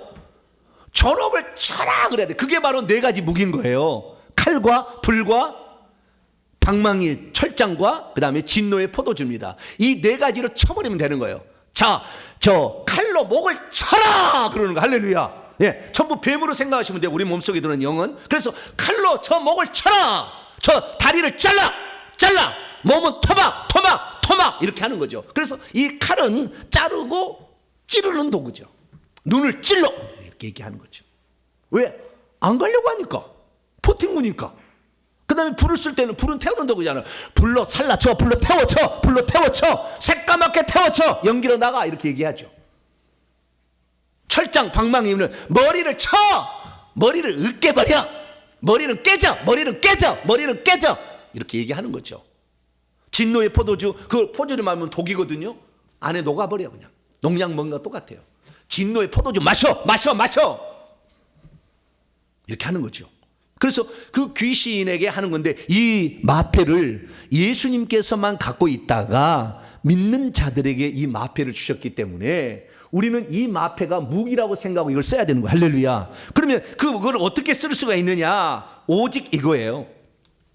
저놈을 쳐라 그래야 돼. 그게 바로 네 가지 무기인 거예요. 칼과 불과 방망이 철장과 그 다음에 진노의 포도주입니다. 이 네 가지로 쳐버리면 되는 거예요. 자, 저 칼로 목을 쳐라 그러는 거. 할렐루야. 예, 전부 뱀으로 생각하시면 돼요. 우리 몸속에 들어있는 영은. 그래서 칼로 저 목을 쳐라. 저 다리를 잘라 몸은 토막 이렇게 하는 거죠. 그래서 이 칼은 자르고 찌르는 도구죠. 눈을 찔러 이렇게 얘기하는 거죠. 왜? 안 가려고 하니까. 포팅구니까. 그 다음에 불을 쓸 때는 불은 태우는 도구잖아요. 불로 살라쳐, 불로 태워쳐, 새까맣게 태워쳐, 연기로 나가 이렇게 얘기하죠. 철장 방망이는 머리를 쳐, 머리를 으깨버려, 머리는 깨져 이렇게 얘기하는 거죠. 진노의 포도주, 그 포도주 마시면 독이거든요. 안에 녹아버려. 그냥 농약 먹는 거 똑같아요. 진노의 포도주 마셔 이렇게 하는 거죠. 그래서 그 귀신에게 하는 건데 이 마패를 예수님께서만 갖고 있다가 믿는 자들에게 이 마패를 주셨기 때문에 우리는 이 마패가 무기라고 생각하고 이걸 써야 되는 거예요. 할렐루야. 그러면 그걸 어떻게 쓸 수가 있느냐? 오직 이거예요.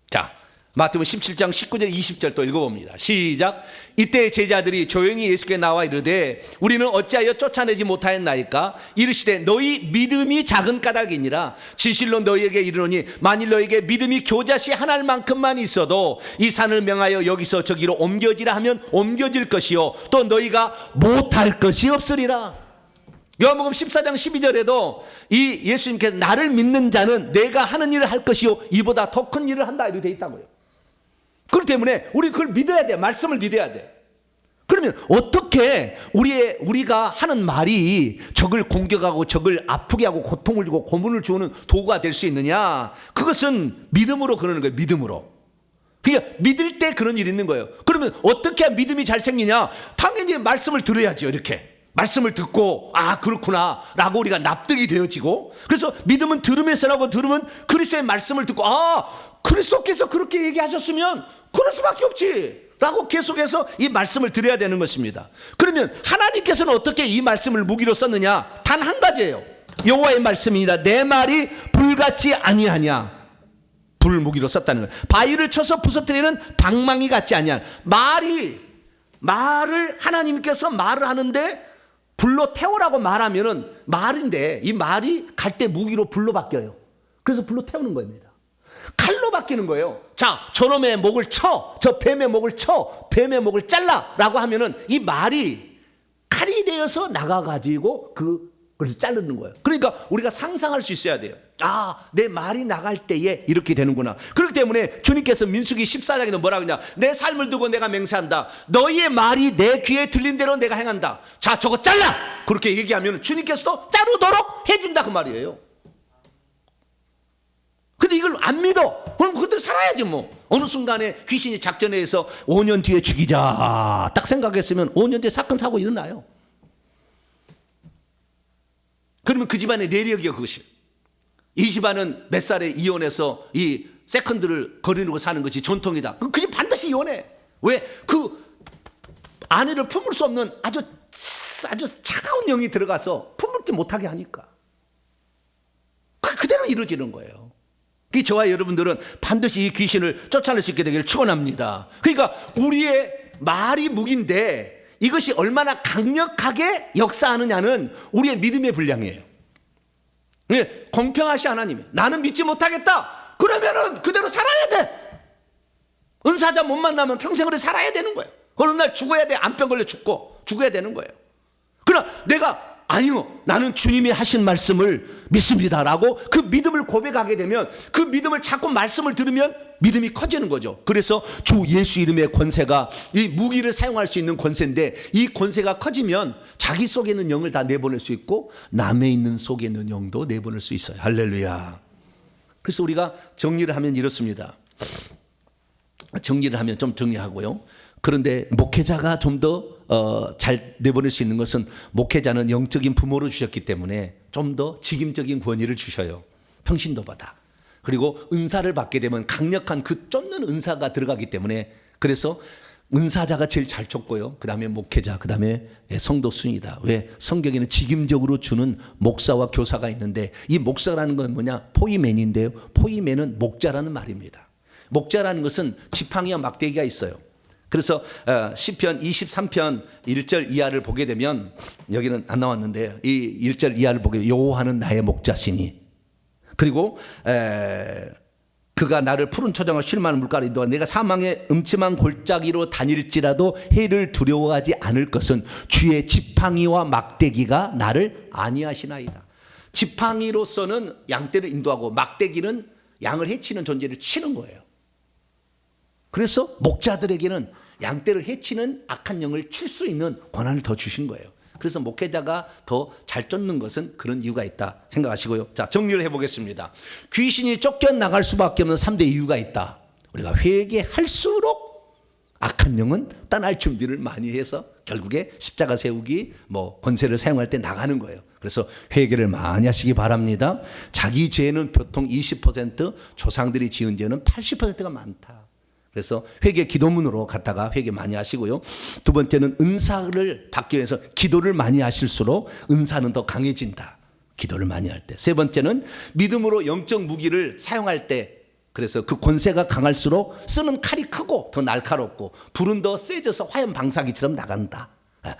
자, 마태복음 17장 19절 20절 또 읽어봅니다. 시작. 이때 제자들이 조용히 예수께 나와 이르되 우리는 어찌하여 쫓아내지 못하였나이까? 이르시되 너희 믿음이 작은 까닭이니라. 진실로 너희에게 이르노니 만일 너희에게 믿음이 겨자씨 하나만큼만 있어도 이 산을 명하여 여기서 저기로 옮겨지라 하면 옮겨질 것이요 또 너희가 못할 것이 없으리라. 요한복음 14장 12절에도 이 예수님께서 나를 믿는 자는 내가 하는 일을 할 것이요 이보다 더 큰 일을 한다 이렇게 돼 있다고요. 그렇기 때문에 우리 그걸 믿어야 돼. 말씀을 믿어야 돼. 그러면 어떻게 우리가 하는 말이 적을 공격하고 적을 아프게 하고 고통을 주고 고문을 주는 도구가 될 수 있느냐? 그것은 믿음으로 그러는 거예요. 믿음으로. 그러니까 믿을 때 그런 일이 있는 거예요. 그러면 어떻게 하면 믿음이 잘 생기냐? 당연히 말씀을 들어야죠. 이렇게 말씀을 듣고 그렇구나 라고 우리가 납득이 되어지고, 그래서 믿음은 들으면서 나고 들으면 그리스도의 말씀을 듣고 그리스도께서 그렇게 얘기하셨으면 그럴 수밖에 없지 라고 계속해서 이 말씀을 드려야 되는 것입니다. 그러면 하나님께서는 어떻게 이 말씀을 무기로 썼느냐? 단 한 가지예요. 여호와의 말씀이니라 내 말이 불같이 아니하냐. 불 무기로 썼다는 거예요. 바위를 쳐서 부서뜨리는 방망이 같지 아니한 말을 하나님께서 말을 하는데 불로 태우라고 말하면은 말인데 이 말이 갈 때 무기로 불로 바뀌어요. 그래서 불로 태우는 겁니다. 칼로 바뀌는 거예요. 자, 저놈의 목을 쳐, 저 뱀의 목을 쳐, 뱀의 목을 잘라 라고 하면은 이 말이 칼이 되어서 나가가지고 그래서 자르는 거예요. 그러니까 우리가 상상할 수 있어야 돼요. 내 말이 나갈 때에 이렇게 되는구나. 그렇기 때문에 주님께서 민수기 14장에는 뭐라 그러냐? 내 삶을 두고 내가 맹세한다. 너희의 말이 내 귀에 들린 대로 내가 행한다. 자, 저거 잘라! 그렇게 얘기하면 주님께서도 자르도록 해준다 그 말이에요. 근데 이걸 안 믿어. 그럼 그대로 살아야지 뭐. 어느 순간에 귀신이 작전해서 5년 뒤에 죽이자 딱 생각했으면 5년 뒤에 사건 사고 일어나요. 그러면 그 집안의 내력이요 그것이. 이 집안은 몇 살에 이혼해서 이 세컨드를 거르고 사는 것이 전통이다. 그 집 반드시 이혼해. 왜? 그 아내를 품을 수 없는 아주 차가운 영이 들어가서 품을지 못하게 하니까. 그대로 이루어지는 거예요. 저와 여러분들은 반드시 이 귀신을 쫓아낼 수 있게 되기를 축원합니다. 그러니까 우리의 말이 무기인데 이것이 얼마나 강력하게 역사하느냐는 우리의 믿음의 분량이에요. 네, 공평하시 하나님, 나는 믿지 못하겠다. 그러면은 그대로 살아야 돼. 은사자 못 만나면 평생을 살아야 되는 거예요. 어느 날 죽어야 돼. 암병 걸려 죽어야 되는 거예요. 그러나 내가 아니요, 나는 주님이 하신 말씀을 믿습니다라고 그 믿음을 고백하게 되면 그 믿음을 자꾸 말씀을 들으면 믿음이 커지는 거죠. 그래서 주 예수 이름의 권세가 이 무기를 사용할 수 있는 권세인데 이 권세가 커지면 자기 속에 있는 영을 다 내보낼 수 있고 남에 있는 속에 있는 영도 내보낼 수 있어요. 할렐루야. 그래서 우리가 정리를 하면 이렇습니다. 정리를 하면 좀 정리하고요. 그런데 목회자가 좀 더 잘 내보낼 수 있는 것은 목회자는 영적인 부모로 주셨기 때문에 좀 더 직임적인 권위를 주셔요. 평신도 받아. 그리고 은사를 받게 되면 강력한 그 쫓는 은사가 들어가기 때문에 그래서 은사자가 제일 잘 쫓고요. 그 다음에 목회자, 그 다음에 성도 순이다. 왜? 성경에는 직임적으로 주는 목사와 교사가 있는데 이 목사라는 건 뭐냐? 포이맨인데요. 포이맨은 목자라는 말입니다. 목자라는 것은 지팡이와 막대기가 있어요. 그래서 시편 23편 1절 이하를 보게 되면 여기는 안 나왔는데 이 1절 이하를 보게 되면 여호와는 나의 목자시니 그리고 그가 나를 푸른 초장과 쉴만한 물가로 인도하 내가 사망의 음침한 골짜기로 다닐지라도 해를 두려워하지 않을 것은 주의 지팡이와 막대기가 나를 안위하시나이다. 지팡이로서는 양떼를 인도하고 막대기는 양을 해치는 존재를 치는 거예요. 그래서 목자들에게는 양떼를 해치는 악한 영을 칠 수 있는 권한을 더 주신 거예요. 그래서 목회자가 더 잘 쫓는 것은 그런 이유가 있다 생각하시고요. 자, 정리를 해보겠습니다. 귀신이 쫓겨나갈 수밖에 없는 3대 이유가 있다. 우리가 회개할수록 악한 영은 떠날 준비를 많이 해서 결국에 십자가 세우기 권세를 사용할 때 나가는 거예요. 그래서 회개를 많이 하시기 바랍니다. 자기 죄는 보통 20%, 조상들이 지은 죄는 80%가 많다. 그래서 회개 기도문으로 갔다가 회개 많이 하시고요. 두 번째는 은사를 받기 위해서 기도를 많이 하실수록 은사는 더 강해진다. 기도를 많이 할 때. 세 번째는 믿음으로 영적 무기를 사용할 때 그래서 그 권세가 강할수록 쓰는 칼이 크고 더 날카롭고 불은 더 세져서 화염 방사기처럼 나간다.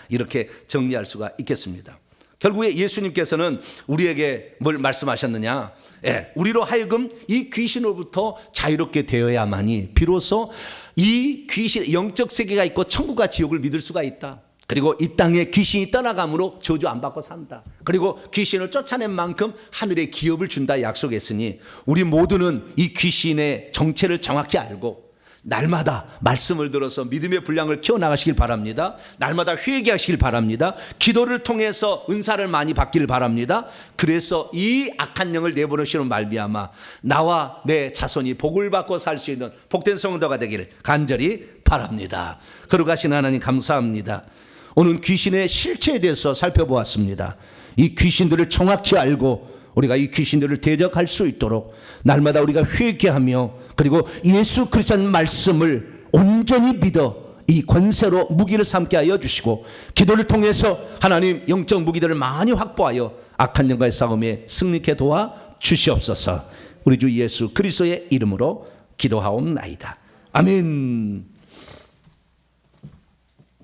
이렇게 정리할 수가 있겠습니다. 결국에 예수님께서는 우리에게 뭘 말씀하셨느냐? 우리로 하여금 이 귀신으로부터 자유롭게 되어야만이 비로소 이 귀신 영적 세계가 있고 천국과 지옥을 믿을 수가 있다. 그리고 이 땅에 귀신이 떠나감으로 저주 안 받고 산다. 그리고 귀신을 쫓아낸 만큼 하늘의 기업을 준다 약속했으니 우리 모두는 이 귀신의 정체를 정확히 알고 날마다 말씀을 들어서 믿음의 분량을 키워나가시길 바랍니다. 날마다 회개하시길 바랍니다. 기도를 통해서 은사를 많이 받기를 바랍니다. 그래서 이 악한 영을 내보내시는 말미암아 나와 내 자손이 복을 받고 살 수 있는 복된 성도가 되기를 간절히 바랍니다. 거룩하신 하나님 감사합니다. 오늘 귀신의 실체에 대해서 살펴보았습니다. 이 귀신들을 정확히 알고 우리가 이 귀신들을 대적할 수 있도록 날마다 우리가 회개하며 그리고 예수 그리스도의 말씀을 온전히 믿어 이 권세로 무기를 삼게 하여 주시고 기도를 통해서 하나님 영적 무기들을 많이 확보하여 악한 영과의 싸움에 승리케 도와 주시옵소서. 우리 주 예수 그리스도의 이름으로 기도하옵나이다. 아멘.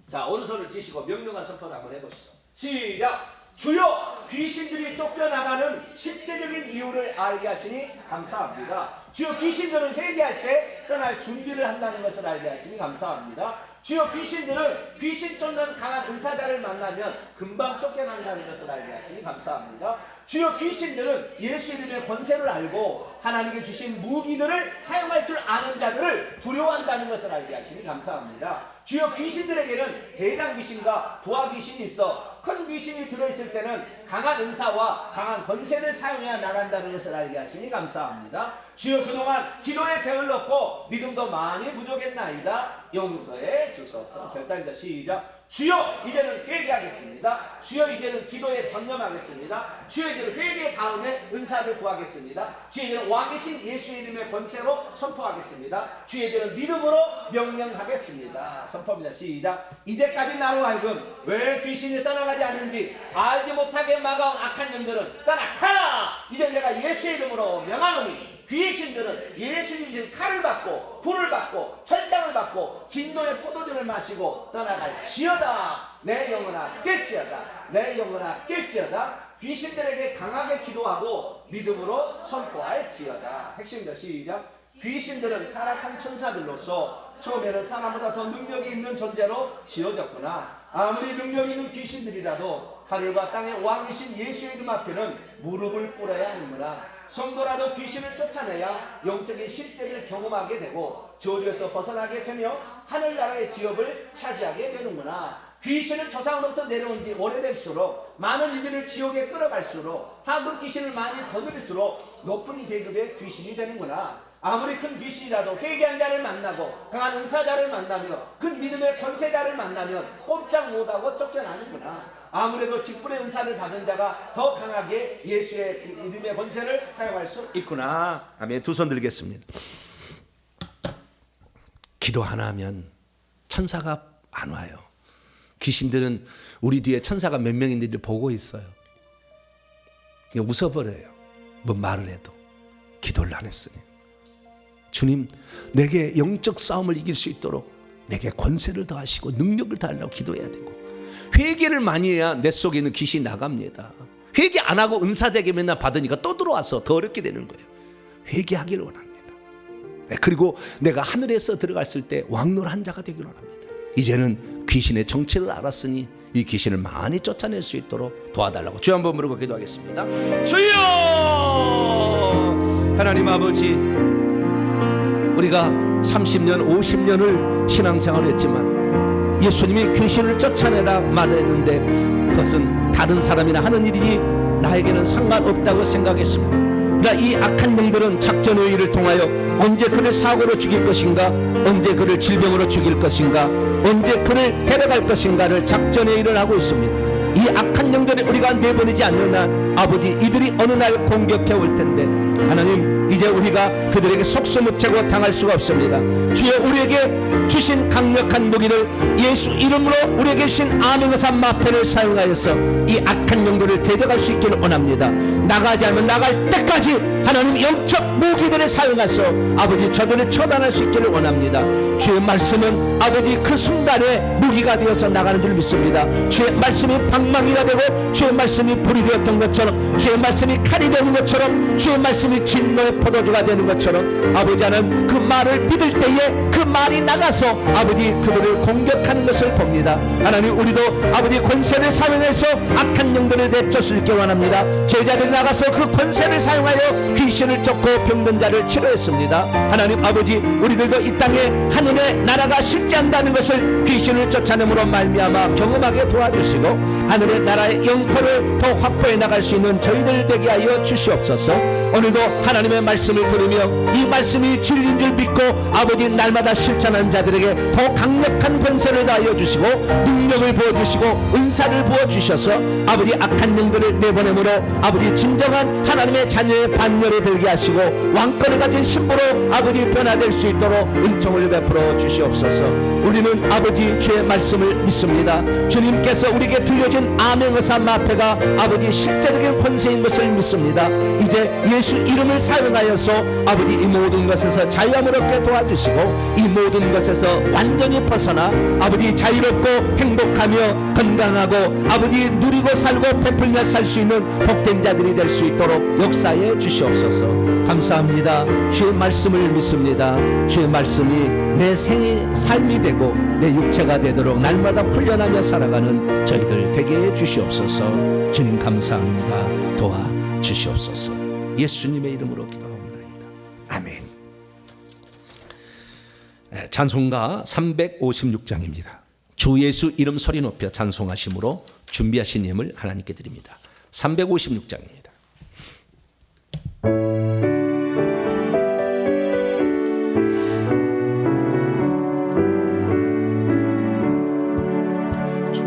자, 오른손을 쥐시고 명령한 선포를 한번 해보시죠. 시작. 주여, 귀신들이 쫓겨나가는 실제적인 이유를 알게 하시니 감사합니다. 주여, 귀신들은 회개할 때 떠날 준비를 한다는 것을 알게 하시니 감사합니다. 주여, 귀신들은 귀신 쫓는 강한 은사자를 만나면 금방 쫓겨난다는 것을 알게 하시니 감사합니다. 주여, 귀신들은 예수 이름의 권세를 알고 하나님께 주신 무기들을 사용할 줄 아는 자들을 두려워한다는 것을 알게 하시니 감사합니다. 주여, 귀신들에게는 대장 귀신과 부하 귀신이 있어 큰 귀신이 들어있을 때는 강한 은사와 강한 권세를 사용해야 나간다는 것을 알게 하시니 감사합니다. 주여, 그동안 기도에 게을렀고 믿음도 많이 부족했나이다. 용서해 주소서. 결단입니다. 시작. 주여, 이제는 회개하겠습니다. 주여, 이제는 기도에 전념하겠습니다. 주여, 이제는 회개 다음에 은사를 구하겠습니다. 주여, 이제는 왕이신 예수의 이름의 권세로 선포하겠습니다. 주여, 이제는 믿음으로 명령하겠습니다. 선포합니다. 시작. 이제까지 나로 하여금 왜 귀신이 떠나가지 하지 않은지 알지 못하게 막아온 악한 영들은 떠나가라. 이제 내가 예수의 이름으로 명하노니 귀신들은 예수님 신 칼을 받고 불을 받고 철장을 받고 진노의 포도주를 마시고 떠나갈지어다. 내 영혼아 깰지어다. 내 영혼아 깰지어다. 귀신들에게 강하게 기도하고 믿음으로 선포할지어다. 핵심입니다. 시작. 귀신들은 타락한 천사들로서 처음에는 사람보다 더 능력이 있는 존재로 지어졌구나. 아무리 능력 있는 귀신들이라도 하늘과 땅의 왕이신 예수의 이름 앞에는 무릎을 꿇어야 하는구나. 성도라도 귀신을 쫓아내야 영적인 실제를 경험하게 되고 저주에서 벗어나게 되며 하늘나라의 기업을 차지하게 되는구나. 귀신은 조상으로부터 내려온 지 오래될수록 많은 이들을 지옥에 끌어갈수록 한국 귀신을 많이 거느릴수록 높은 계급의 귀신이 되는구나. 아무리 큰 귀신이라도 회개한 자를 만나고 강한 은사자를 만나며 그 믿음의 권세자를 만나면 꼼짝 못하고 쫓겨나는구나. 아무래도 직분의 은사를 받은 자가 더 강하게 예수의 믿음의 권세를 사용할 수 있구나. 아멘. 두 손 들겠습니다. 기도 하나 하면 천사가 안 와요. 귀신들은 우리 뒤에 천사가 몇 명 있는지를 보고 있어요. 그냥 웃어버려요. 뭐 말을 해도. 기도를 안 했으니. 주님, 내게 영적 싸움을 이길 수 있도록 내게 권세를 더하시고 능력을 더하려고 기도해야 되고, 회개를 많이 해야 내 속에 있는 귀신이 나갑니다. 회개 안 하고 은사제게 맨날 받으니까 또 들어와서 더 어렵게 되는 거예요. 회개하기를 원합니다. 그리고 내가 하늘에서 들어갔을 때 왕노란 자가 되기를 원합니다. 이제는 귀신의 정체를 알았으니 이 귀신을 많이 쫓아낼 수 있도록 도와달라고 주 한번 부르고 기도하겠습니다. 주여! 하나님 아버지, 우리가 30년 50년을 신앙생활을 했지만 예수님이 귀신을 쫓아내라 말했는데 그것은 다른 사람이나 하는 일이지 나에게는 상관없다고 생각했습니다. 그러나 이 악한 영들은 작전의 일을 통하여 언제 그를 사고로 죽일 것인가, 언제 그를 질병으로 죽일 것인가, 언제 그를 데려갈 것인가를 작전의 일을 하고 있습니다. 이 악한 영들을 우리가 내보내지 않는 한 아버지, 이들이 어느 날 공격해 올 텐데 하나님, 이제 우리가 그들에게 속수무책으로 당할 수가 없습니다. 주여, 우리에게 주신 강력한 무기들 예수 이름으로 우리에게 주신 아멘의사 마패를 사용하여서 이 악한 영들을 대적할 수 있기를 원합니다. 나가지 않으면 나갈 때까지 하나님 영적 무기들을 사용해서 아버지 저들을 처단할 수 있기를 원합니다. 주의 말씀은 아버지 그 순간에 무기가 되어서 나가는 줄 믿습니다. 주의 말씀이 방망이가 되고 주의 말씀이 불이 되었던 것처럼, 주의 말씀이 칼이 되는 것처럼, 주의 말씀이 진노의 포도주가 되는 것처럼 아버지, 하는 그 말을 믿을 때에 그 말이 나가서 아버지 그들을 공격하는 것을 봅니다. 하나님, 우리도 아버지 권세를 사용해서 악한 영들을 내쫓을 수 있게 원합니다. 제자들이 나가서 그 권세를 사용하여 귀신을 쫓고 병든 자를 치료했습니다. 하나님 아버지, 우리들도 이 땅에 하늘의 나라가 실제한다는 것을 귀신을 쫓아냄으로 말미암아 경험하게 도와주시고 하늘의 나라의 영토를 더 확보해 나갈 수 있는 저희들 되게 하여 주시옵소서. 오늘도 하나님의 말씀을 들으며 이 말씀이 진리인 줄 믿고 아버지 날마다 실천하는 자들에게 더 강력한 권세를 다하여 주시고 능력을 부어주시고 은사를 부어주셔서 아버지 악한 영들을 내보내므로 아버지 진정한 하나님의 자녀의 반열에 들게 하시고 왕권을 가진 신부로 아버지 변화될 수 있도록 은총을 베풀어 주시옵소서. 우리는 아버지 주의 말씀을 믿습니다. 주님께서 우리에게 들려진 아멘의사 마패가 아버지 실제적인 권세인 것을 믿습니다. 이제 예수 이름을 사용하여서 아버지 이 모든 것에서 자유함을 얻게 도와주시고 이 모든 것에서 완전히 벗어나 아버지 자유롭고 행복하며 건강하고 아버지 누리고 살고 베풀며 살 수 있는 복된 자들이 될 수 있도록 역사해 주시옵소서. 감사합니다. 주의 말씀을 믿습니다. 주의 말씀이 내 삶이 되고 내 육체가 되도록 날마다 훈련하며 살아가는 저희들 되게 해 주시옵소서. 주님 감사합니다. 도와주시옵소서. 예수님의 이름으로 기도합니다. 아멘. 찬송가 356장입니다. 주 예수 이름 소리 높여 찬송하심으로 준비하신 힘을 하나님께 드립니다. 356장입니다. 주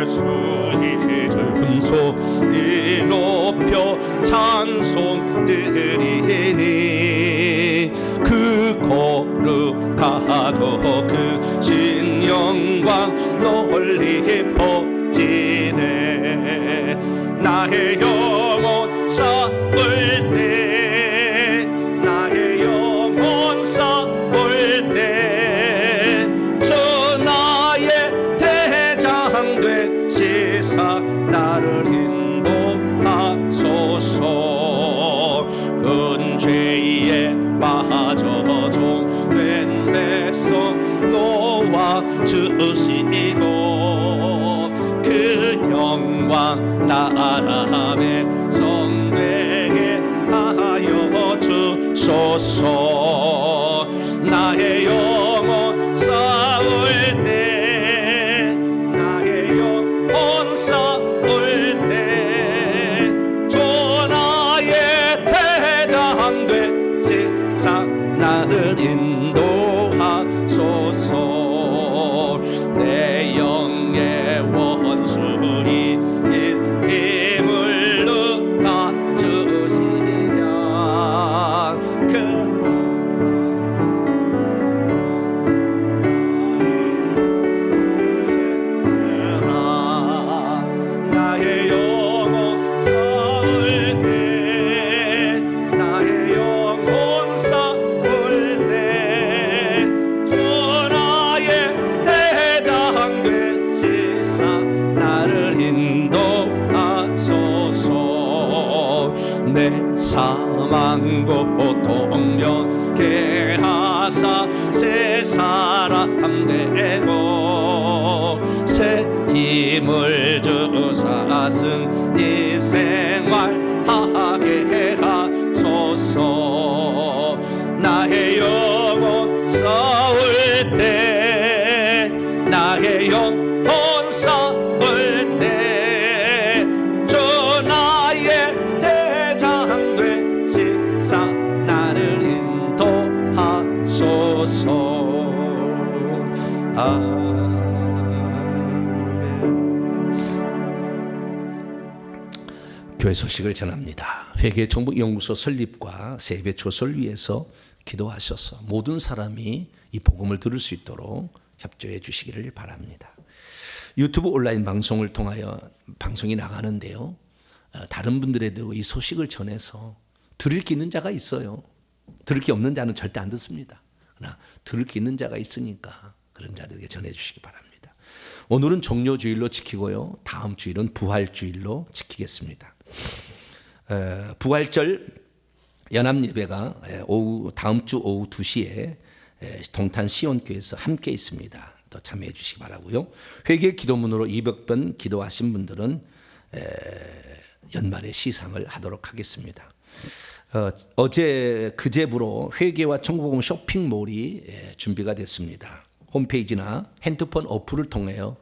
예수 이름 소리 높여 찬송 드리니 그 거룩하고 그 신 영광 널리 퍼지네. 나의 영혼 싸울 때 나의 영혼 싸울 때 주 나의 대장 되시사 나를 인도하소서. 근죄에 빠져 종된 백성 놓아주시고 그 영광 나라 백성되게 하여 주소서. 나의 영혼 싸울 때 나의 영혼 싸울 때 주 나의 대장 되시사 나를 인도하소서. 내 영의 원수이 힘을 얻어주시랴. 나의 영혼 싸울 때 나의 영혼 싸울 때 주 나의 대장 되시사 나를 인도하소서. 내 사망 고통 면케 하사 새 사람 되고 새 힘을 주사 승리 생활하게 하소서. 나의 영혼 싸울 때 나의 영혼 싸울 때 주 나의 대장 되시사 나를 인도하소서. 교회 소식을 전합니다. 회계정복연구소 설립과 세배초소를 위해서 기도하셔서 모든 사람이 이 복음을 들을 수 있도록 협조해 주시기를 바랍니다. 유튜브 온라인 방송을 통하여 방송이 나가는데요, 다른 분들에도 이 소식을 전해서 들을 게 있는 자가 있어요. 들을 게 없는 자는 절대 안 듣습니다. 그러나 들을 게 있는 자가 있으니까 그런 자들에게 전해 주시기 바랍니다. 오늘은 종료주일로 지키고요, 다음 주일은 부활주일로 지키겠습니다. 부활절 연합예배가 다음 주 오후 2시에 동탄 시온교회에서 함께 있습니다. 또 참여해 주시기 바라고요. 회개 기도문으로 200번 기도하신 분들은 연말에 시상을 하도록 하겠습니다. 어제 그제부로 회개와 천국복음 쇼핑몰이 준비가 됐습니다. 홈페이지나 핸드폰 어플을 통해요,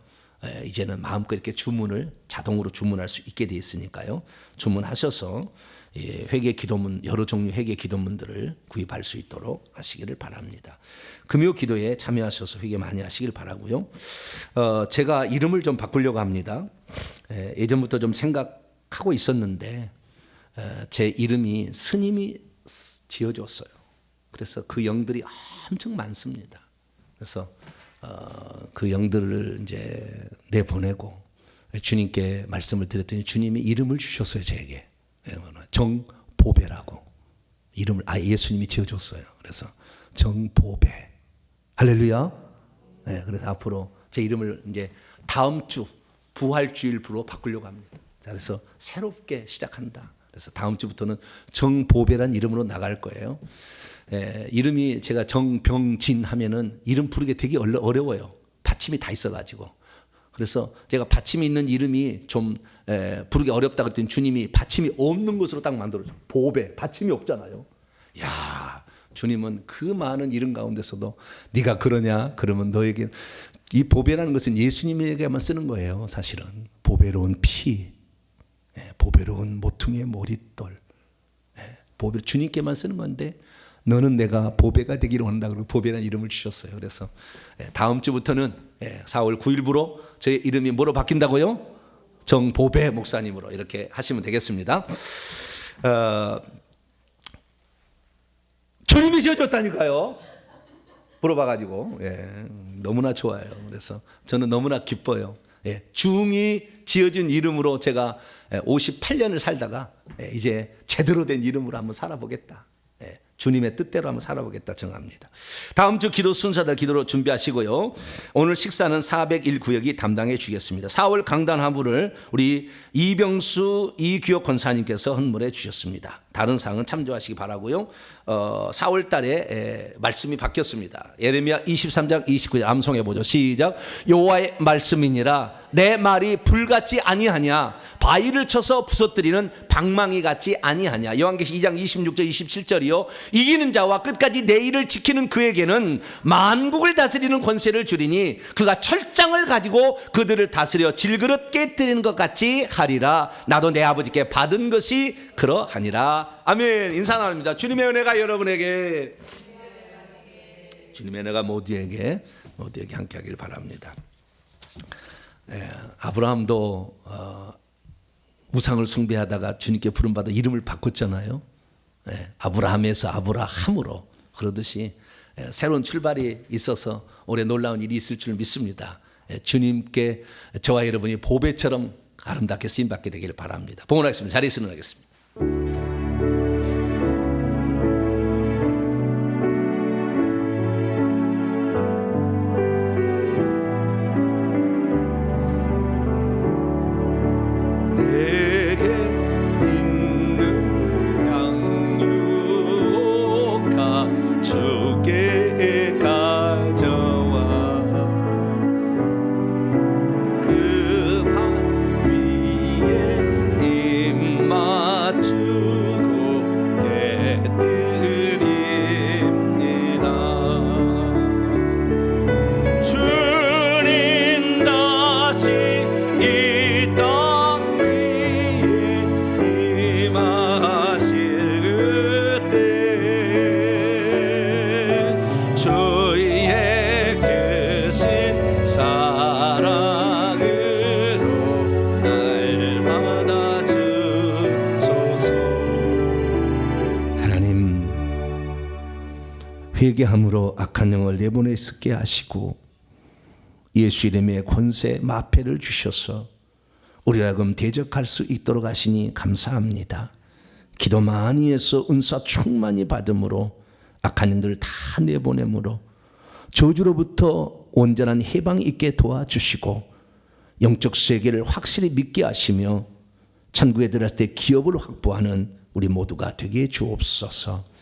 이제는 마음껏 이렇게 주문을 자동으로 주문할 수 있게 되어 있으니까요, 주문하셔서 회개 기도문, 여러 종류 회개 기도문들을 구입할 수 있도록 하시기를 바랍니다. 금요 기도에 참여하셔서 회개 많이 하시길 바라고요. 제가 이름을 좀 바꾸려고 합니다. 예전부터 좀 생각하고 있었는데 제 이름이 스님이 지어줬어요. 그래서 그 영들이 엄청 많습니다. 그래서 그 영들을 이제 내보내고 주님께 말씀을 드렸더니 주님이 이름을 주셨어요. 제게 정보배라고 이름을 예수님이 지어줬어요. 그래서 정보배, 할렐루야. 네, 그래서 앞으로 제 이름을 이제 다음 주 부활주일부로 바꾸려고 합니다. 자, 그래서 새롭게 시작한다. 그래서 다음 주부터는 정보배란 이름으로 나갈 거예요. 이름이 제가 정병진 하면은 이름 부르기 되게 어려워요. 받침이 다 있어가지고. 그래서 제가 받침이 있는 이름이 좀 부르기 어렵다 그랬더니 주님이 받침이 없는 것으로 딱 만들어줘. 보배, 받침이 없잖아요. 야, 주님은 그 많은 이름 가운데서도 네가 그러냐? 그러면 너에게 이 보배라는 것은 예수님에게만 쓰는 거예요. 사실은 보배로운 피, 보배로운 모퉁이의 머릿돌, 보배 주님께만 쓰는 건데 너는 내가 보배가 되기를 원한다 그러고 보배라는 이름을 주셨어요. 그래서 다음 주부터는 4월 9일부로 저의 이름이 뭐로 바뀐다고요? 정보배 목사님으로 이렇게 하시면 되겠습니다. 주님이 지어줬다니까요. 물어봐가지고 너무나 좋아요. 그래서 저는 너무나 기뻐요. 중이 지어진 이름으로 제가 58년을 살다가 이제 제대로 된 이름으로 한번 살아보겠다. 주님의 뜻대로 한번 살아보겠다 정합니다. 다음 주 기도 순서들 기도로 준비하시고요. 오늘 식사는 401 구역이 담당해 주겠습니다. 4월 강단 하부를 우리 이병수 이규혁 권사님께서 헌물해 주셨습니다. 다른 사항은 참조하시기 바라고요. 4월 달에 말씀이 바뀌었습니다. 예레미야 23장 29절 암송해 보죠. 시작. 여호와의 말씀이니라 내 말이 불같지 아니하냐 바위를 쳐서 부서뜨리는 방망이 같지 아니하냐. 요한계시록 2장 26절 27절이요. 이기는 자와 끝까지 내 일을 지키는 그에게는 만국을 다스리는 권세를 주리니 그가 철장을 가지고 그들을 다스려 질그릇 깨뜨리는 것 같이 하리라. 나도 내 아버지께 받은 것이 그러하니라. 아멘. 인사 나눕니다. 주님의 은혜가 여러분에게, 주님의 은혜가 모두에게 함께 하길 바랍니다. 아브라함도 우상을 숭배하다가 주님께 부름받아 이름을 바꿨잖아요. 아브라함에서 아브라함으로. 그러듯이 새로운 출발이 있어서 올해 놀라운 일이 있을 줄 믿습니다. 주님께 저와 여러분이 보배처럼 아름답게 쓰임받게 되기를 바랍니다. 봉헌하겠습니다. 자리에서 일어나겠습니다. 회개함으로 악한 영을 내보내 있게 하시고 예수 이름의 권세 마패를 주셔서 우리라 하여금 대적할 수 있도록 하시니 감사합니다. 기도 많이 해서 은사 충만히 받음으로 악한 영들을 다 내보내므로 저주로부터 온전한 해방이 있게 도와주시고 영적 세계를 확실히 믿게 하시며 천국에 들어갔을 때 기업을 확보하는 우리 모두가 되게 주옵소서.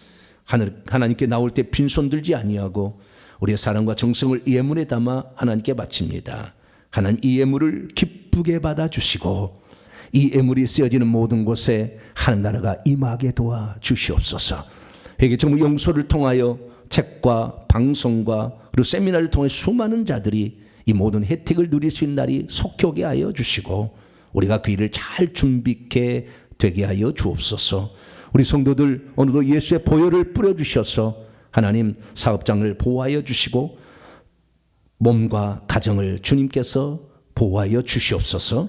하나님께 나올 때 빈손 들지 아니하고 우리의 사랑과 정성을 예물에 담아 하나님께 바칩니다. 하나님 이 예물을 기쁘게 받아주시고 이 예물이 쓰여지는 모든 곳에 하나님 나라가 임하게 도와주시옵소서. 회개 정부 용서를 통하여 책과 방송과 그리고 세미나를 통해 수많은 자들이 이 모든 혜택을 누릴 수 있는 날이 속히 오게 하여 주시고 우리가 그 일을 잘 준비케 되게 하여 주옵소서. 우리 성도들 오늘도 예수의 보혈을 뿌려주셔서 하나님 사업장을 보호하여 주시고 몸과 가정을 주님께서 보호하여 주시옵소서.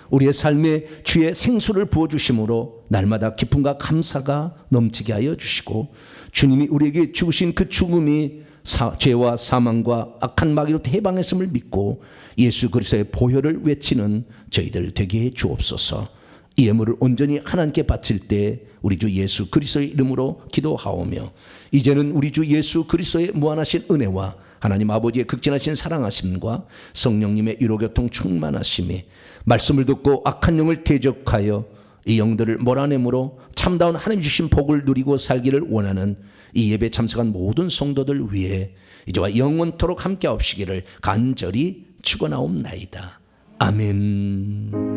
우리의 삶에 주의 생수를 부어주심으로 날마다 기쁨과 감사가 넘치게 하여 주시고 주님이 우리에게 죽으신 그 죽음이 죄와 사망과 악한 마귀로부터 해방했음을 믿고 예수 그리스도의 보혈을 외치는 저희들 되게 해 주옵소서. 이 예물을 온전히 하나님께 바칠 때 우리 주 예수 그리스도의 이름으로 기도하오며 이제는 우리 주 예수 그리스도의 무한하신 은혜와 하나님 아버지의 극진하신 사랑하심과 성령님의 위로교통 충만하심이 말씀을 듣고 악한 영을 대적하여 이 영들을 몰아내므로 참다운 하나님 주신 복을 누리고 살기를 원하는 이 예배 참석한 모든 성도들 위해 이제와 영원토록 함께 하옵시기를 간절히 축원하옵나이다. 아멘.